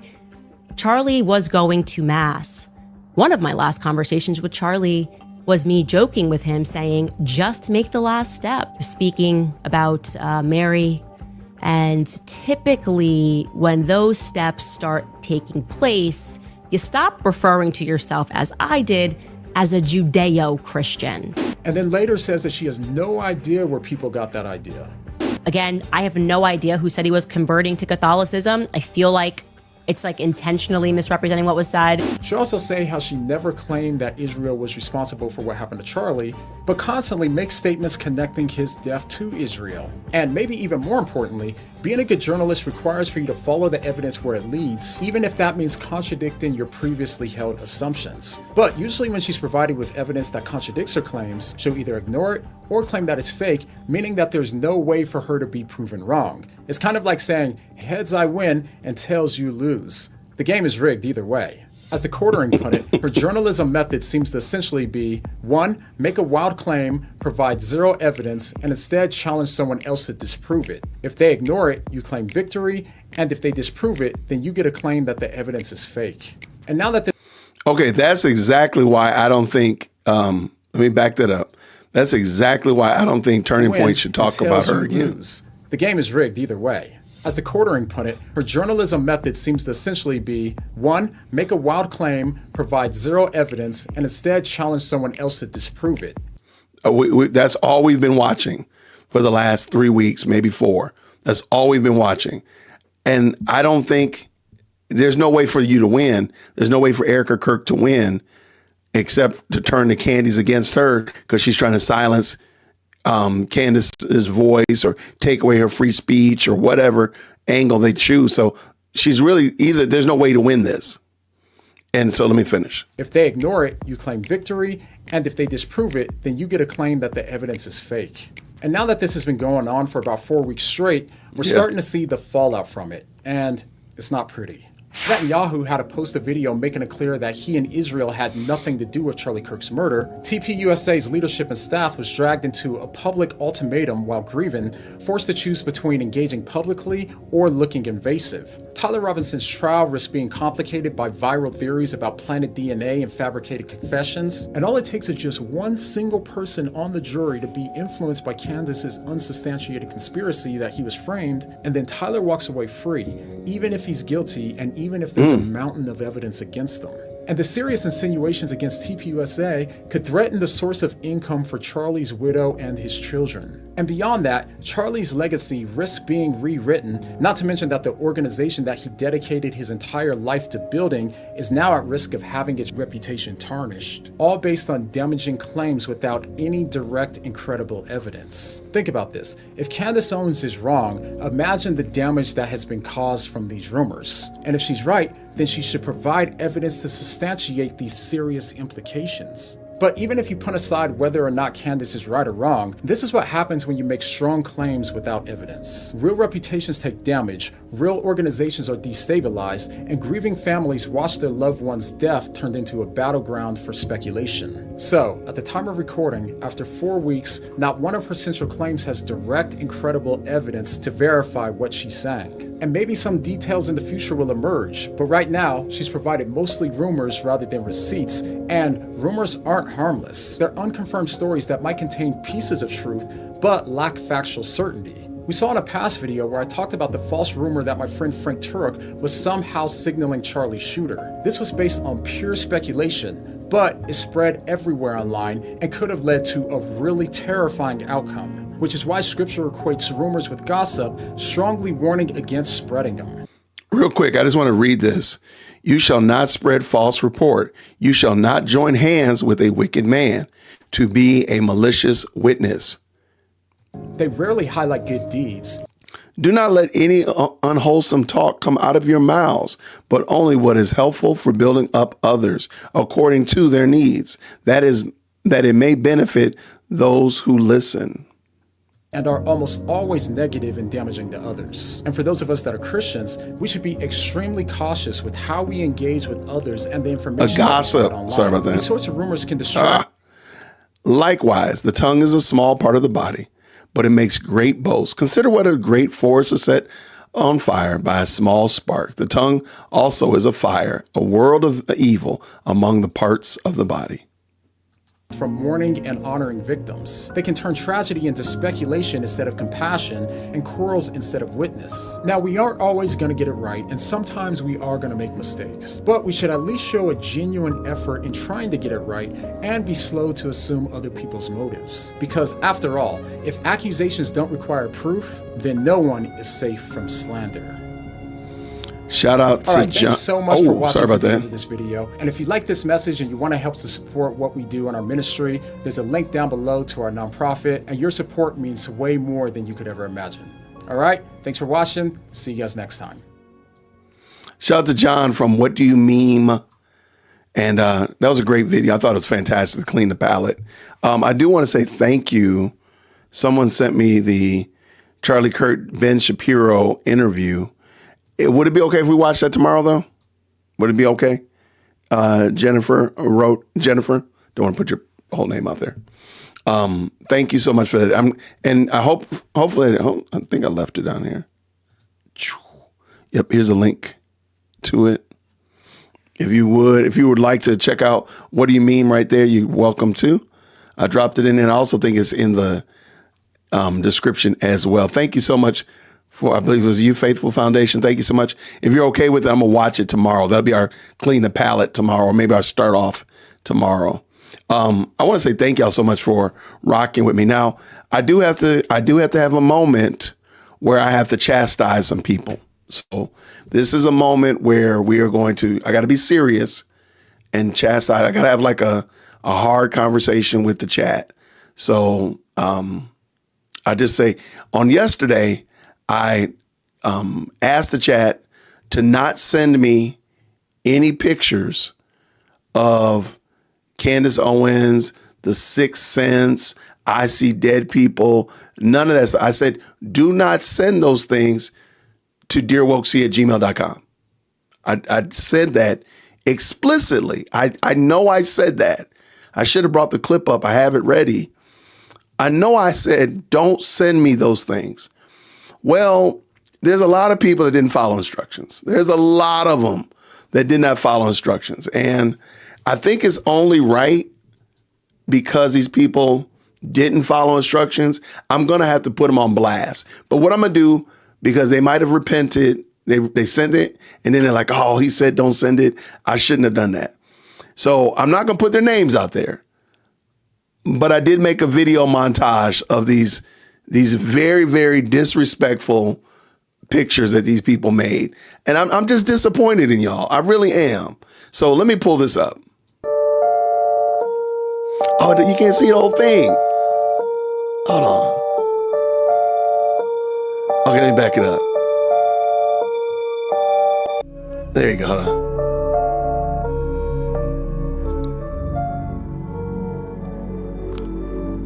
Charlie was going to mass. One of my last conversations with Charlie was me joking with him saying, just make the last step, speaking about Mary. And typically when those steps start taking place, you stop referring to yourself, as I did, as a Judeo-Christian. And then later says that she has no idea where people got that idea. Again, I have no idea who said he was converting to Catholicism. I feel like it's like intentionally misrepresenting what was said. She'll also say how she never claimed that Israel was responsible for what happened to Charlie, but constantly makes statements connecting his death to Israel. And maybe even more importantly, being a good journalist requires for you to follow the evidence where it leads, even if that means contradicting your previously held assumptions. But usually when she's provided with evidence that contradicts her claims, she'll either ignore it or claim that it's fake, meaning that there's no way for her to be proven wrong. It's kind of like saying, heads I win and tails you lose. The game is rigged either way. As the quartering put it, her journalism method seems to essentially be 1. Make a wild claim, provide zero evidence, and instead challenge someone else to disprove it. If they ignore it, you claim victory, and if they disprove it, then you get a claim that the evidence is fake. And now that Okay, that's exactly why I don't think, let me back that up. That's exactly why I don't think Turning Point should talk about her again. The game is rigged either way. As the quartering put it, her journalism method seems to essentially be 1. Make a wild claim, provide zero evidence, and instead challenge someone else to disprove it. That's all we've been watching for the last 3 weeks, maybe 4. That's all we've been watching. And I don't think there's no way for you to win. There's no way for Erica Kirk to win except to turn the Candies against her because she's trying to silence Candace's voice or take away her free speech or whatever angle they choose. So she's really there's no way to win this. And so let me finish. If they ignore it, you claim victory. And if they disprove it, then you get a claim that the evidence is fake. And now that this has been going on for about 4 weeks straight, we're starting to see the fallout from it. And it's not pretty. Netanyahu had to post a video making it clear that he and Israel had nothing to do with Charlie Kirk's murder. TPUSA's leadership and staff was dragged into a public ultimatum while grieving, forced to choose between engaging publicly or looking invasive. Tyler Robinson's trial risks being complicated by viral theories about planted DNA and fabricated confessions, and all it takes is just one single person on the jury to be influenced by Candace's unsubstantiated conspiracy that he was framed, and then Tyler walks away free, even if he's guilty and even if there's a mountain of evidence against them. And the serious insinuations against TPUSA could threaten the source of income for Charlie's widow and his children. And beyond that, Charlie's legacy risks being rewritten, not to mention that the organization that he dedicated his entire life to building is now at risk of having its reputation tarnished, all based on damaging claims without any direct and credible evidence. Think about this. If Candace Owens is wrong, imagine the damage that has been caused from these rumors. And if she's right, then she should provide evidence to substantiate these serious implications. But even if you put aside whether or not Candace is right or wrong, this is what happens when you make strong claims without evidence. Real reputations take damage, real organizations are destabilized, and grieving families watch their loved one's death turned into a battleground for speculation. So, at the time of recording, after 4 weeks, not one of her central claims has direct and credible evidence to verify what she's saying. And maybe some details in the future will emerge, but right now, she's provided mostly rumors rather than receipts, and rumors aren't harmless. They're unconfirmed stories that might contain pieces of truth, but lack factual certainty. We saw in a past video where I talked about the false rumor that my friend Frank Turek was somehow signaling Charlie's shooter. This was based on pure speculation, but it spread everywhere online and could have led to a really terrifying outcome, which is why scripture equates rumors with gossip, strongly warning against spreading them. Real quick, I just want to read this. You shall not spread false report. You shall not join hands with a wicked man to be a malicious witness. They rarely highlight good deeds. Do not let any unwholesome talk come out of your mouths, but only what is helpful for building up others according to their needs. That is, that it may benefit those who listen. And are almost always negative and damaging to others. And for those of us that are Christians, we should be extremely cautious with how we engage with others and the information. A gossip. Sorry about that. These sorts of rumors can destroy. Likewise, the tongue is a small part of the body, but it makes great boasts. Consider what a great forest is set on fire by a small spark. The tongue also is a fire, a world of evil among the parts of the body. From mourning and honoring victims. They can turn tragedy into speculation instead of compassion and quarrels instead of witness. Now, we aren't always going to get it right, and sometimes we are going to make mistakes. But we should at least show a genuine effort in trying to get it right and be slow to assume other people's motives. Because after all, if accusations don't require proof, then no one is safe from slander. Shout out to John. Thanks so much for watching this video. And if you like this message and you want to help to support what we do in our ministry, there's a link down below to our nonprofit, and your support means way more than you could ever imagine. All right, thanks for watching. See you guys next time. Shout out to John from What Do You Meme? And that was a great video. I thought it was fantastic to clean the palette. I do want to say thank you. Someone sent me the Charlie Kirk, Ben Shapiro interview. Would it be okay if we watch that tomorrow, though? Would it be okay? Jennifer wrote, Jennifer, don't want to put your whole name out there. Thank you so much for that. And I hopefully, I think I left it down here. Yep, here's a link to it. If you would like to check out What Do You Mean right there, you're welcome to. I dropped it in, and I also think it's in the description as well. Thank you so much. I believe it was You Faithful Foundation. Thank you so much. If you're okay with it, I'm going to watch it tomorrow. That'll be our Clean the Palette tomorrow, or maybe I'll start off tomorrow. I want to say thank y'all so much for rocking with me. Now, I do have to have a moment where I have to chastise some people. So this is a moment where I got to be serious and chastise. I got to have like a hard conversation with the chat. So I just say on yesterday, I asked the chat to not send me any pictures of Candace Owens, The Sixth Sense, I See Dead People, none of that stuff. I said, do not send those things to dearwokec@gmail.com. I said that explicitly. I know I said that. I should have brought the clip up. I have it ready. I know I said, don't send me those things. Well, there's a lot of people that didn't follow instructions. There's a lot of them that did not follow instructions. And I think it's only right because these people didn't follow instructions. I'm going to have to put them on blast. But what I'm going to do, because they might have repented, they sent it, and then they're like, oh, he said don't send it. I shouldn't have done that. So I'm not going to put their names out there. But I did make a video montage of these very, very disrespectful pictures that these people made. And I'm just disappointed in y'all. I really am. So let me pull this up. Oh, you can't see the whole thing. Hold on. Okay, let me back it up. There you go. Hold on.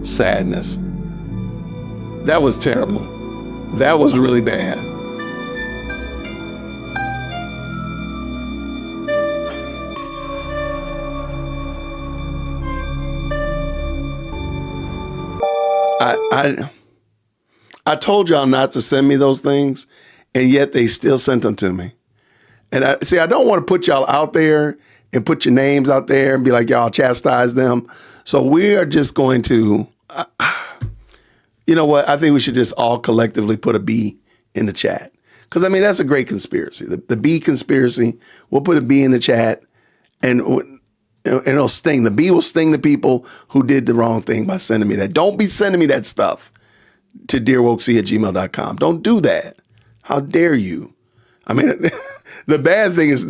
Sadness. That was terrible. That was really bad. I told y'all not to send me those things, and yet they still sent them to me. And I don't want to put y'all out there and put your names out there and be like, y'all chastise them. So we are just going to, you know what? I think we should just all collectively put a B in the chat. Because, I mean, that's a great conspiracy. The B conspiracy, we'll put a B in the chat, and it'll sting. The B will sting the people who did the wrong thing by sending me that. Don't be sending me that stuff to dearwokec@gmail.com. Don't do that. How dare you? I mean, the bad thing is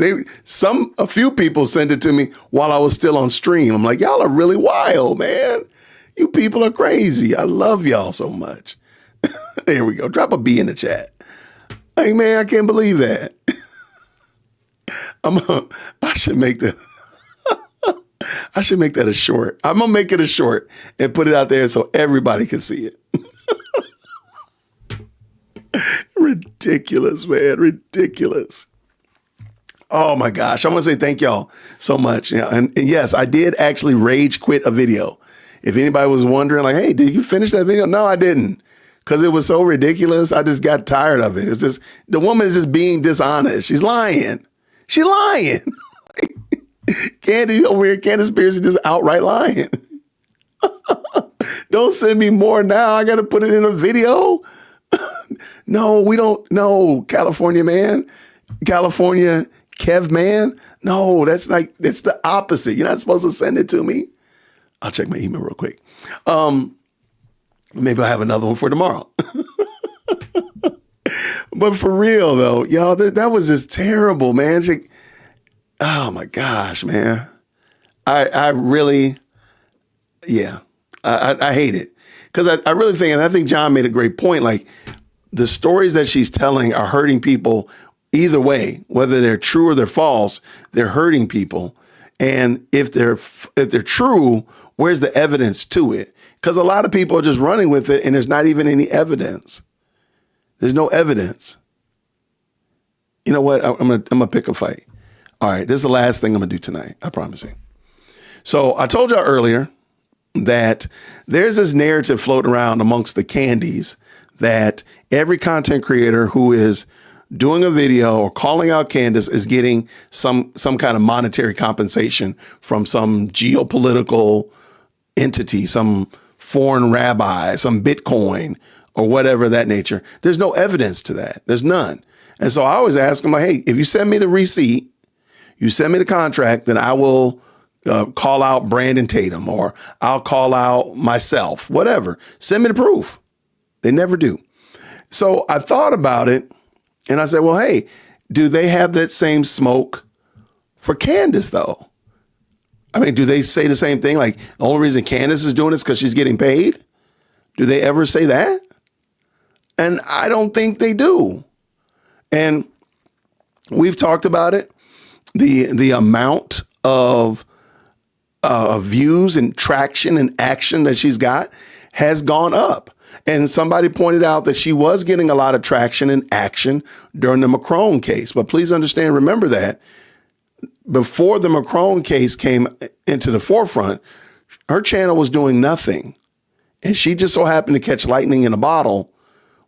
a few people sent it to me while I was still on stream. I'm like, y'all are really wild, man. You people are crazy. I love y'all so much. There we go. Drop a B in the chat. Hey, man, I can't believe that. I should make that. I should make that a short. I'm going to make it a short and put it out there so everybody can see it. Ridiculous, man. Ridiculous. Oh my gosh. I want to say thank y'all so much. Yeah, and yes, I did actually rage quit a video. If anybody was wondering, like, hey, did you finish that video? No, I didn't. Because it was so ridiculous. I just got tired of it. It was just, the woman is just being dishonest. She's lying. She's lying. Candy over here, Candace Pierce is just outright lying. Don't send me more now. I got to put it in a video. No, we don't. No, California man. California Kev man. No, that's the opposite. You're not supposed to send it to me. I'll check my email real quick. Maybe I'll have another one for tomorrow. But for real though, y'all, that was just terrible, man. Oh my gosh, man. I really, yeah, I hate it. Because I really think, and I think John made a great point, like the stories that she's telling are hurting people either way, whether they're true or they're false, they're hurting people. And if they're true, where's the evidence to it? Because a lot of people are just running with it and there's not even any evidence. There's no evidence. You know what? I'm gonna pick a fight. All right, this is the last thing I'm gonna do tonight. I promise you. So I told y'all earlier that there's this narrative floating around amongst the candies that every content creator who is doing a video or calling out Candace is getting some kind of monetary compensation from some geopolitical entity, some foreign rabbi, some Bitcoin or whatever of that nature. There's no evidence to that. There's none. And so I always ask them, like, hey, if you send me the receipt, you send me the contract, then I will call out Brandon Tatum or I'll call out myself, whatever. Send me the proof. They never do. So I thought about it and I said, well, hey, do they have that same smoke for Candace though? I mean, do they say the same thing? Like the only reason Candace is doing this because she's getting paid? Do they ever say that? And I don't think they do. And we've talked about it. The amount of views and traction and action that she's got has gone up. And somebody pointed out that she was getting a lot of traction and action during the Macron case. But please understand, remember that before the Macron case came into the forefront, her channel was doing nothing. And she just so happened to catch lightning in a bottle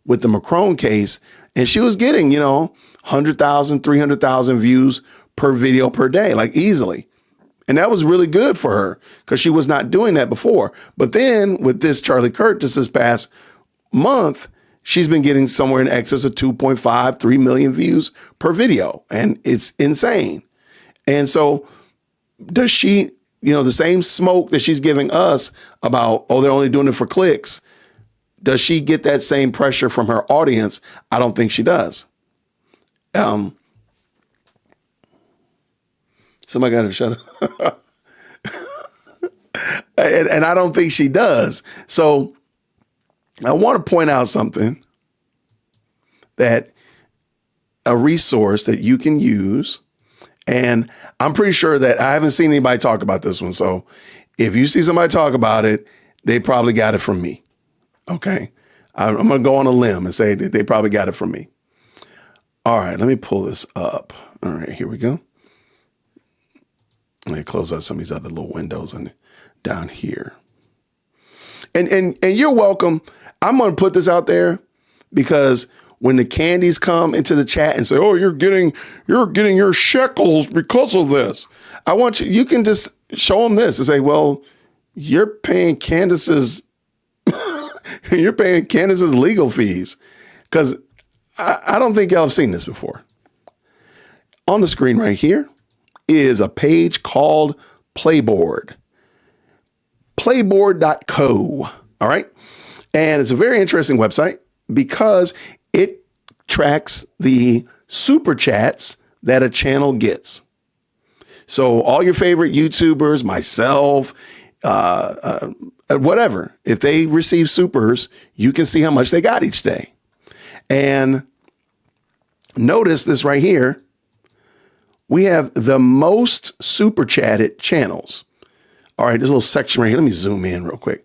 with the Macron case. And she was getting, 100,000, 300,000 views per video per day, like easily. And that was really good for her because she was not doing that before. But then with this Charlie Kirk, just this past month, she's been getting somewhere in excess of 2.5, 3 million views per video. And it's insane. And so does she, the same smoke that she's giving us about, they're only doing it for clicks. Does she get that same pressure from her audience? I don't think she does. Somebody got to shut up. and I don't think she does. So I want to point out something that a resource that you can use. And I'm pretty sure that I haven't seen anybody talk about this one. So if you see somebody talk about it, they probably got it from me. Okay. I'm going to go on a limb and say that they probably got it from me. All right. Let me pull this up. All right. Here we go. Let me close out some of these other little windows down here. And you're welcome. I'm going to put this out there because when the candies come into the chat and say, oh, you're getting your shekels because of this. I want you can just show them this and say, well, you're paying Candace's legal fees. Because I don't think y'all have seen this before. On the screen right here is a page called Playboard. Playboard.co. All right. And it's a very interesting website because it tracks the super chats that a channel gets. So all your favorite YouTubers, myself, whatever, if they receive supers, you can see how much they got each day. And notice this right here. We have the most super chatted channels. All right, this little section right here. Let me zoom in real quick.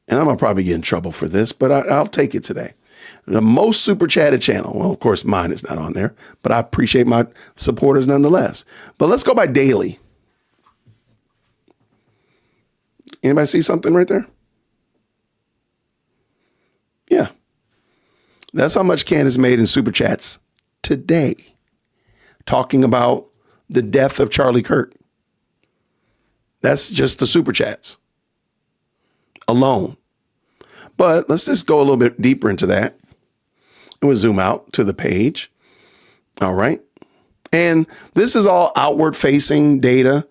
And I'm going to probably get in trouble for this, but I'll take it today. The most super chatted channel. Well, of course, mine is not on there, but I appreciate my supporters nonetheless. But let's go by daily. Anybody see something right there? Yeah. That's how much Candace made in super chats today, talking about the death of Charlie Kirk. That's just the super chats alone. But let's just go a little bit deeper into that. We'll zoom out to the page. All right. And this is all outward facing data.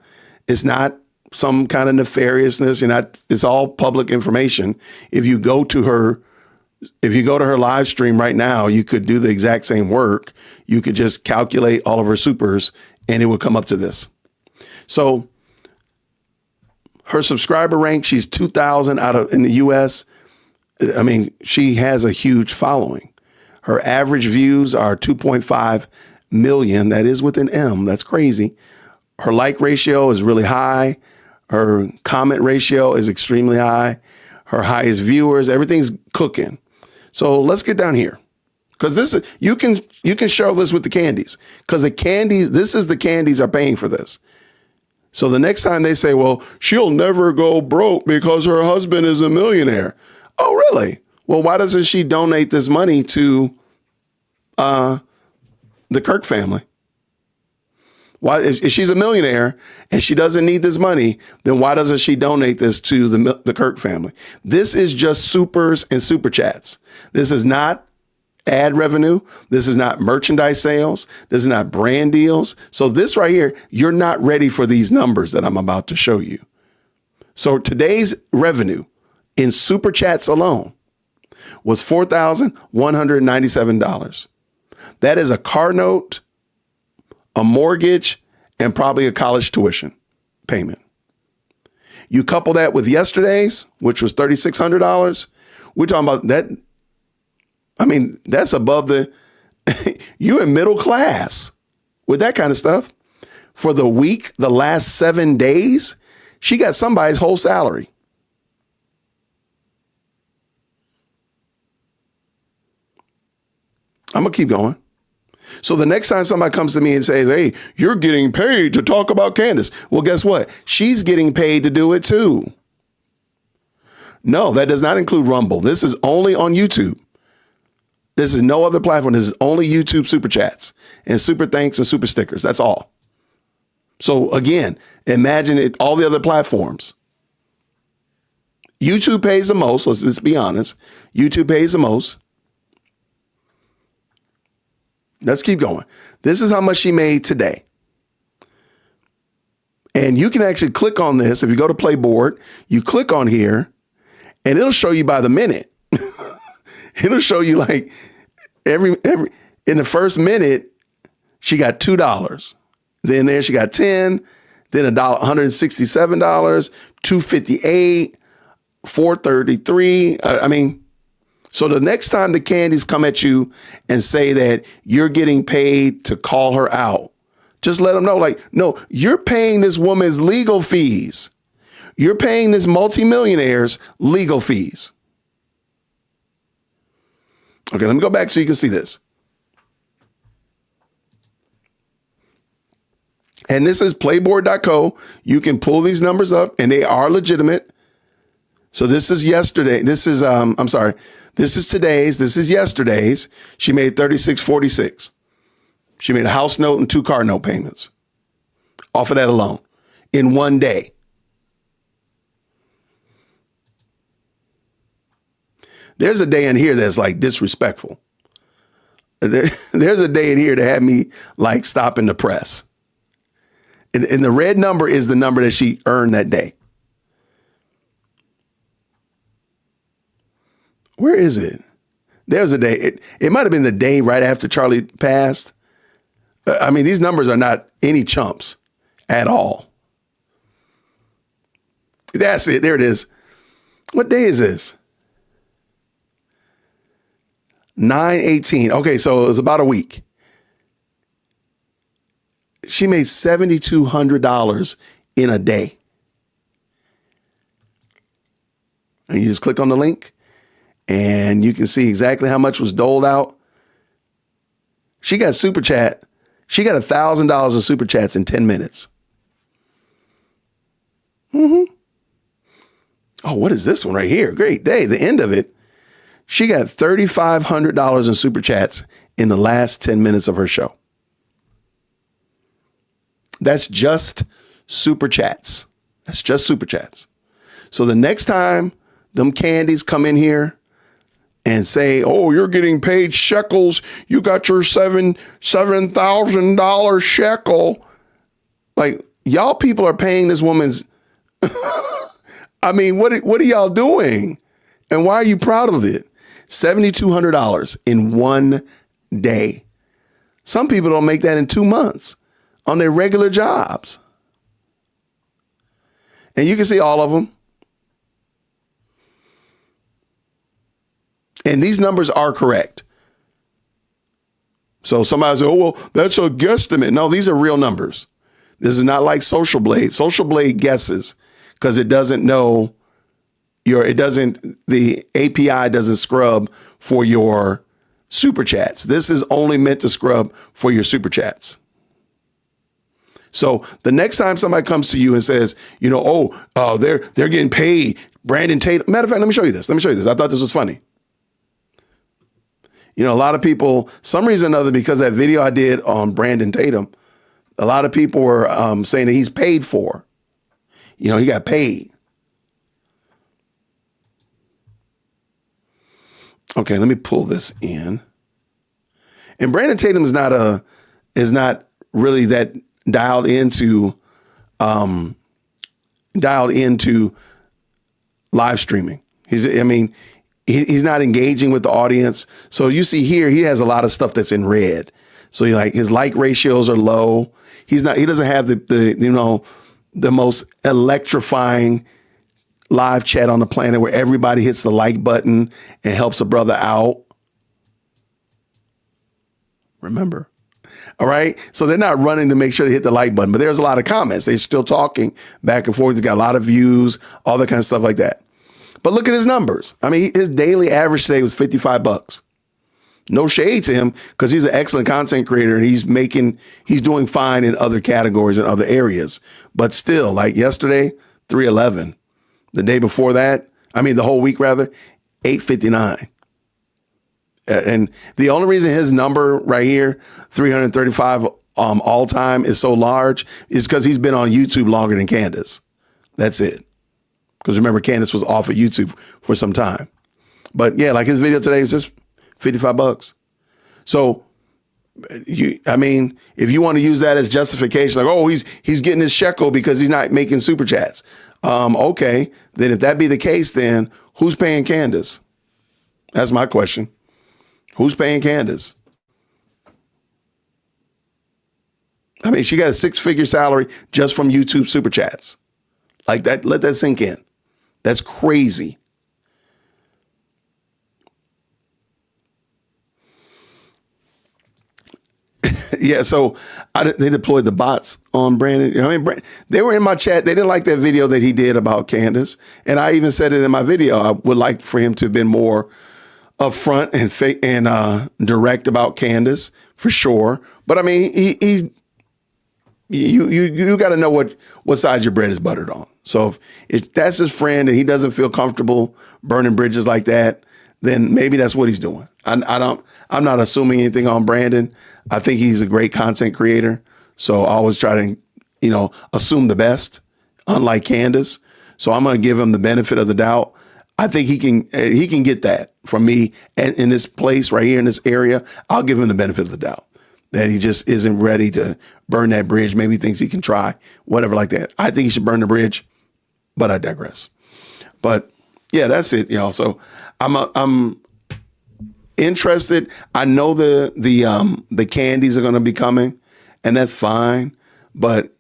It's not some kind of nefariousness. It's all public information. If you go to her live stream right now, you could do the exact same work. You could just calculate all of her supers and it would come up to this. So her subscriber rank, she's 2,000 in the US. I mean, she has a huge following. Her average views are 2.5 million. That is with an M. That's crazy. Her like ratio is really high. Her comment ratio is extremely high. Her highest viewers, everything's cooking. So let's get down here. Because this is, you can show this with the candies. Because the candies, the candies are paying for this. So the next time they say, well, she'll never go broke because her husband is a millionaire. Oh, really? Well, why doesn't she donate this money to the Kirk family? Why, if she's a millionaire and she doesn't need this money, then why doesn't she donate this to the Kirk family? This is just supers and super chats. This is not ad revenue. This is not merchandise sales. This is not brand deals. So this right here, you're not ready for these numbers that I'm about to show you. So today's revenue in super chats alone was $4,197. That is a car note, a mortgage, and probably a college tuition payment. You couple that with yesterday's, which was $3,600. We're talking about that. I mean, that's above you're in middle class with that kind of stuff. For the week, the last 7 days, she got somebody's whole salary. I'm going to keep going. So the next time somebody comes to me and says, hey, you're getting paid to talk about Candace. Well, guess what? She's getting paid to do it too. No, that does not include Rumble. This is only on YouTube. This is no other platform. This is only YouTube super chats and super thanks and super stickers. That's all. So again, imagine it, all the other platforms. YouTube pays the most. Let's be honest. YouTube pays the most. Let's keep going. This is how much she made today. And you can actually click on this. If you go to Playboard, you click on here and it'll show you by the minute. It'll show you like every in the first minute, she got $2. Then there she got 10, then $167, $258, $433. I mean, so the next time the candies come at you and say that you're getting paid to call her out, just let them know, like, no, you're paying this woman's legal fees. You're paying this multimillionaire's legal fees. Okay, let me go back so you can see this. And this is playboard.co. You can pull these numbers up and they are legitimate. So this is yesterday. This is, this is today's. This is yesterday's. She made $36.46. She made a house note and 2 car note payments off of that alone in one day. There's a day in here that's like disrespectful. There's a day in here that had me like stopping the press. And the red number is the number that she earned that day. Where is it? There's a day. It might have been the day right after Charlie passed. I mean, these numbers are not any chumps at all. That's it. There it is. What day is this? 9/18. Okay, so it was about a week. She made $7,200 in a day. And you just click on the link and you can see exactly how much was doled out. She got super chat. She got $1,000 in super chats in 10 minutes. Oh, what is this one right here? Great day. The end of it. She got $3,500 in super chats in the last 10 minutes of her show. That's just super chats. That's just super chats. So the next time them candies come in here and say, oh, you're getting paid shekels. You got your $7,000 shekel. Like, y'all people are paying this woman's. I mean, what are y'all doing? And why are you proud of it? $7,200 in one day. Some people don't make that in 2 months on their regular jobs. And you can see all of them. And these numbers are correct. So somebody says, oh, well, that's a guesstimate. No, these are real numbers. This is not like Social Blade. Social Blade guesses because it doesn't know the API doesn't scrub for your super chats. This is only meant to scrub for your super chats. So the next time somebody comes to you and says, they're getting paid, Brandon Tatum. Matter of fact, let me show you this. I thought this was funny. A lot of people, some reason or other, because that video I did on Brandon Tatum, a lot of people were saying that he's paid for. He got paid. Okay, let me pull this in. And Brandon Tatum is not really that dialed into live streaming. He's not engaging with the audience. So you see here, he has a lot of stuff that's in red. So his like ratios are low. He doesn't have the most electrifying live chat on the planet where everybody hits the like button and helps a brother out. Remember? All right. So they're not running to make sure they hit the like button, but there's a lot of comments. They're still talking back and forth. He's got a lot of views, all that kind of stuff like that. But look at his numbers. His daily average today was $55. No shade to him because he's an excellent content creator and he's doing fine in other categories and other areas. But still, like yesterday, 311. The day before that, the whole week rather, 859. And the only reason his number right here, 335 all time, is so large is because he's been on YouTube longer than Candace. That's it. Because remember, Candace was off of YouTube for some time. But yeah, like his video today is just $55. So, if you want to use that as justification, like, oh, he's getting his shekel because he's not making super chats. Okay, then if that be the case, then who's paying Candace? That's my question. Who's paying Candace? She got a 6-figure salary just from YouTube super chats. Like that, let that sink in. That's crazy. Yeah, so they deployed the bots on Brandon. They were in my chat. They didn't like that video that he did about Candace. And I even said it in my video. I would like for him to have been more upfront and direct about Candace, for sure. But you got to know what side your bread is buttered on. So if that's his friend and he doesn't feel comfortable burning bridges like that, then maybe that's what he's doing. I'm not assuming anything on Brandon. I think he's a great content creator. So I always try to, assume the best, unlike Candace. So I'm going to give him the benefit of the doubt. I think he can get that from me in this place right here in this area. I'll give him the benefit of the doubt that he just isn't ready to burn that bridge. Maybe he thinks he can try, whatever like that. I think he should burn the bridge, but I digress. But yeah, that's it, y'all. So I'm interested. I know the candies are going to be coming, and that's fine. But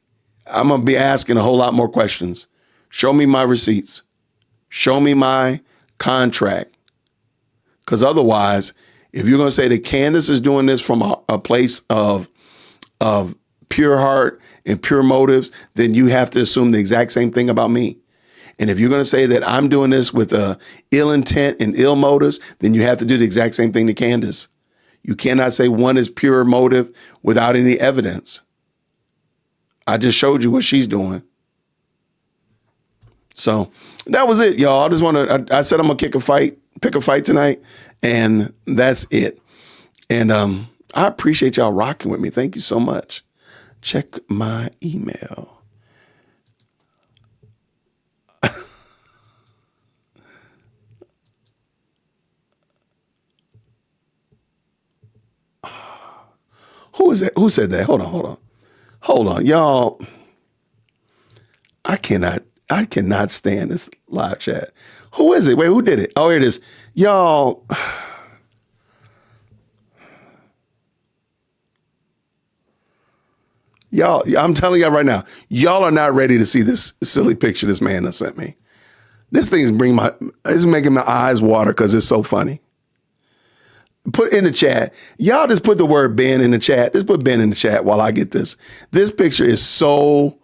I'm going to be asking a whole lot more questions. Show me my receipts. Show me my contract. Because otherwise, if you're going to say that Candace is doing this from a place of pure heart and pure motives, then you have to assume the exact same thing about me. And if you're going to say that I'm doing this with ill intent and ill motives, then you have to do the exact same thing to Candace. You cannot say one is pure motive without any evidence. I just showed you what she's doing. So that was it, y'all. I just I said I'm going to pick a fight tonight, and that's it. And I appreciate y'all rocking with me. Thank you so much. Check my email. Who is that? Who said that? Hold on. Y'all. I cannot stand this live chat. Who is it? Wait, who did it? Oh, here it is. Y'all. Y'all, I'm telling y'all right now, y'all are not ready to see this silly picture this man has sent me. This thing is making my eyes water because it's so funny. Put in the chat. Y'all just put the word Ben in the chat. Just put Ben in the chat while I get this. This picture is so,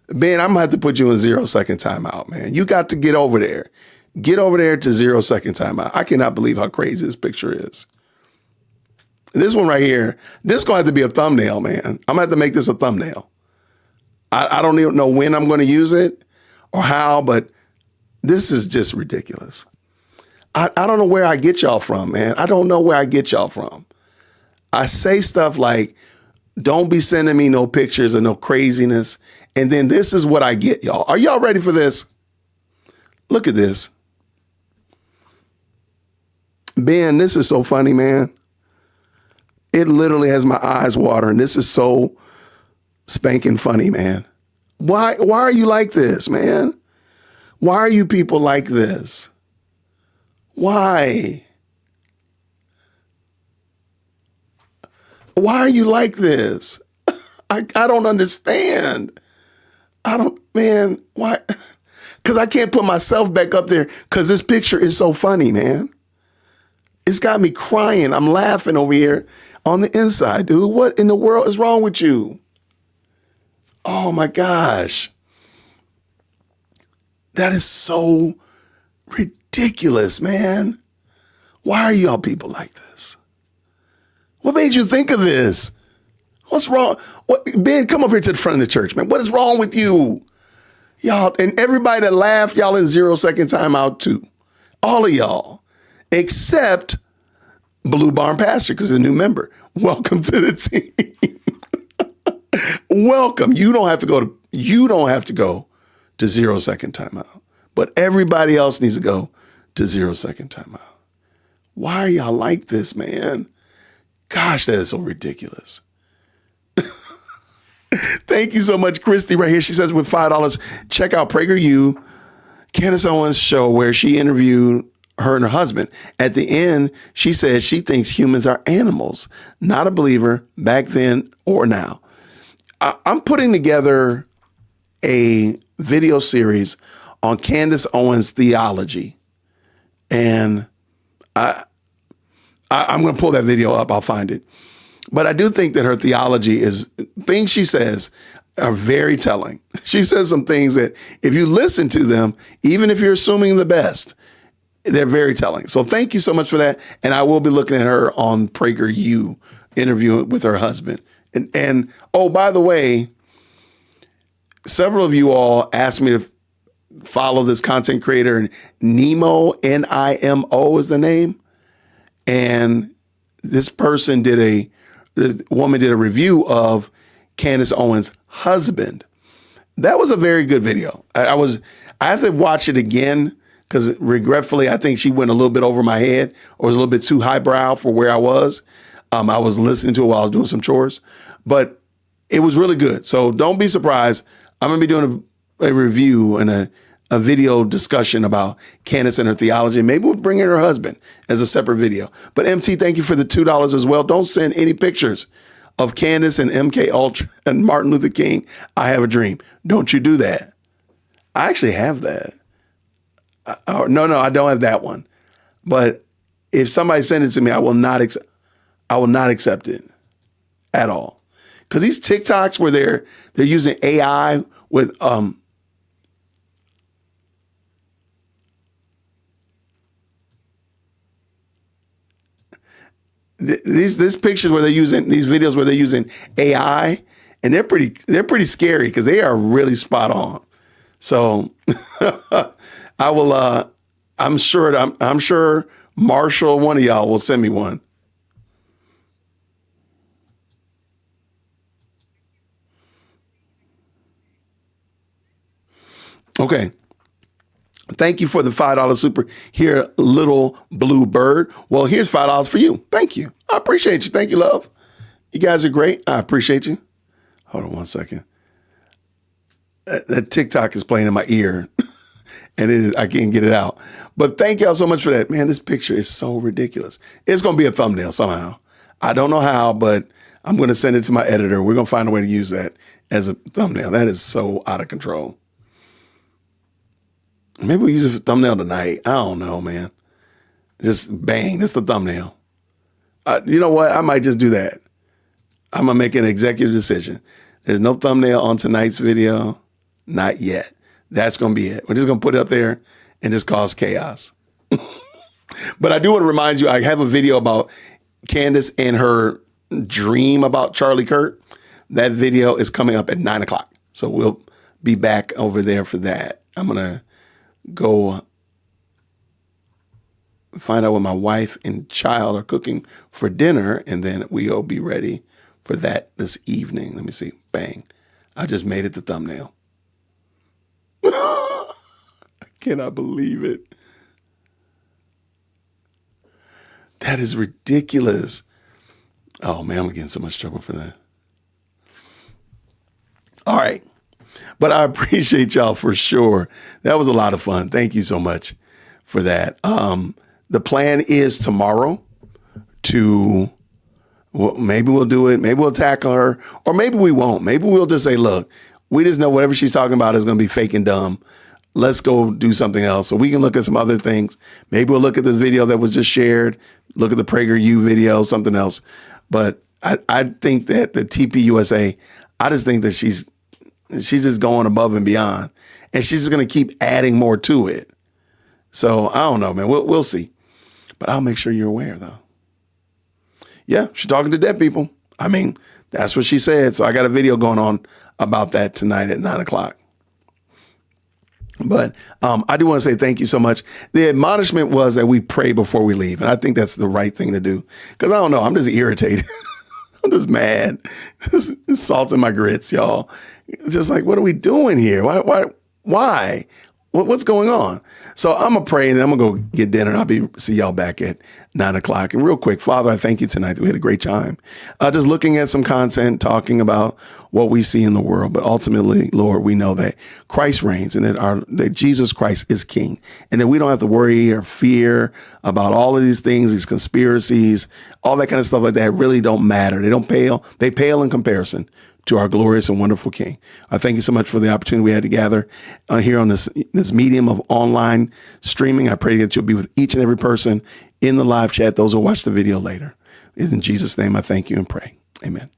Ben, I'm going to have to put you in 0-second timeout, man. You got to get over there. Get over there to 0-second timeout. I cannot believe how crazy this picture is. This one right here, this is going to have to be a thumbnail, man. I'm going to have to make this a thumbnail. I don't even know when I'm going to use it or how, but this is just ridiculous. I don't know where I get y'all from, man. I don't know where I get y'all from. I say stuff like, don't be sending me no pictures of no craziness. And then this is what I get, y'all. Are y'all ready for this? Look at this. Ben, this is so funny, man. It literally has my eyes watering. This is so spanking funny, man. Why are you like this, man? Why are you people like this? Why? Why are you like this? I don't understand. Man, why? Because I can't put myself back up there because this picture is so funny, man. It's got me crying. I'm laughing over here on the inside, dude. What in the world is wrong with you? Oh my gosh. That is so ridiculous, man. Why are y'all people like this? What made you think of this? What's wrong? Ben, come up here to the front of the church, man. What is wrong with you? Y'all, and everybody that laughed, y'all in 0-second timeout too. All of y'all. Except Blue Barn Pastor, because he's a new member. Welcome to the team. Welcome. You don't have to go to 0-second timeout. But everybody else needs to go to 0-second timeout. Why are y'all like this, man? Gosh, that is so ridiculous. Thank you so much, Christy, right here. She says with $5, check out PragerU, Candace Owens' show where she interviewed her and her husband. At the end, she says she thinks humans are animals, not a believer back then or now. I'm putting together a video series on Candace Owens' theology. And I'm going to pull that video up. I'll find it. But I do think that her theology things she says are very telling. She says some things that if you listen to them, even if you're assuming the best, they're very telling. So thank you so much for that. And I will be looking at her on PragerU interview with her husband. And oh, by the way, several of you all asked me to follow this content creator, and Nemo, Nimo is the name. And this person the woman did a review of Candace Owens' husband. That was a very good video. I have to watch it again because regretfully, I think she went a little bit over my head or was a little bit too highbrow for where I was. I was listening to it while I was doing some chores, but it was really good. So don't be surprised. I'm going to be doing a review and a video discussion about Candace and her theology. Maybe we'll bring in her husband as a separate video. But MT, thank you for the $2 as well. Don't send any pictures of Candace and MK Ultra and Martin Luther King. I have a dream. Don't you do that. I actually have that. No, I don't have that one. But if somebody sends it to me, I will not accept it at all. Because these TikToks where they're using AI with these pictures where they're using these videos where they're using AI, and they're pretty scary because they are really spot on. So I will. I'm sure Marshall, one of y'all, will send me one. Okay. Thank you for the $5 super here, little blue bird. Well, here's $5 for you. Thank you. I appreciate you. Thank you, love. You guys are great. I appreciate you. Hold on one second. That TikTok is playing in my ear and I can't get it out. But thank y'all so much for that. Man, this picture is so ridiculous. It's going to be a thumbnail somehow. I don't know how, but I'm going to send it to my editor. We're going to find a way to use that as a thumbnail. That is so out of control. Maybe we use it for thumbnail tonight. I don't know, man. Just bang, that's the thumbnail. You know what? I might just do that. I'm going to make an executive decision. There's no thumbnail on tonight's video. Not yet. That's going to be it. We're just going to put it up there and just cause chaos. But I do want to remind you, I have a video about Candace and her dream about Charlie Kirk. That video is coming up at 9 o'clock. So we'll be back over there for that. I'm going to go find out what my wife and child are cooking for dinner, and then we'll be ready for that this evening. Let me see. Bang. I just made it the thumbnail. I cannot believe it. That is ridiculous. Oh, man, I'm getting so much trouble for that. All right. But I appreciate y'all for sure. That was a lot of fun. Thank you so much for that. The plan is tomorrow maybe we'll do it. Maybe we'll tackle her, or maybe we won't. Maybe we'll just say, look, we just know whatever she's talking about is going to be fake and dumb. Let's go do something else. So we can look at some other things. Maybe we'll look at the video that was just shared, look at the PragerU video, something else. But I think that the TPUSA, I just think that she's just going above and beyond, and she's just going to keep adding more to it. So I don't know, man. We'll see. But I'll make sure you're aware, though. Yeah, she's talking to dead people. I mean, that's what she said. So I got a video going on about that tonight at 9 o'clock. But I do want to say thank you so much. The admonishment was that we pray before we leave. And I think that's the right thing to do. Because I don't know, I'm just irritated. I'm just mad. It's salt in my grits, y'all. It's just like, what are we doing here? Why? What's going on? So I'm going to pray, and then I'm going to go get dinner, and I'll see y'all back at 9 o'clock. And real quick, Father, I thank you tonight that we had a great time. Just looking at some content, talking about what we see in the world. But ultimately, Lord, we know that Christ reigns, and that Jesus Christ is King, and that we don't have to worry or fear about all of these things, these conspiracies, all that kind of stuff like that really don't matter. They don't pale. They pale in comparison to our glorious and wonderful King. I thank you so much for the opportunity we had to gather here on this medium of online streaming. I pray that you'll be with each and every person in the live chat, those who watch the video later. In Jesus' name, I thank you and pray. Amen.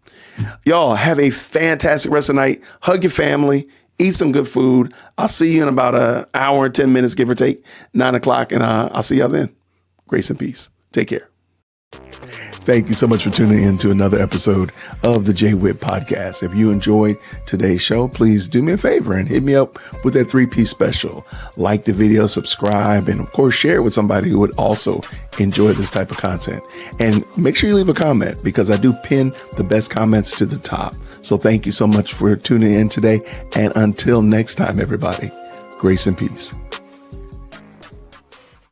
Y'all have a fantastic rest of the night. Hug your family. Eat some good food. I'll see you in about an hour and 10 minutes, give or take, 9 o'clock, and I'll see y'all then. Grace and peace. Take care. Thank you so much for tuning in to another episode of the Jay Witt Podcast. If you enjoyed today's show, please do me a favor and hit me up with that 3-piece special. Like the video, subscribe, and of course, share it with somebody who would also enjoy this type of content. And make sure you leave a comment, because I do pin the best comments to the top. So thank you so much for tuning in today. And until next time, everybody, grace and peace.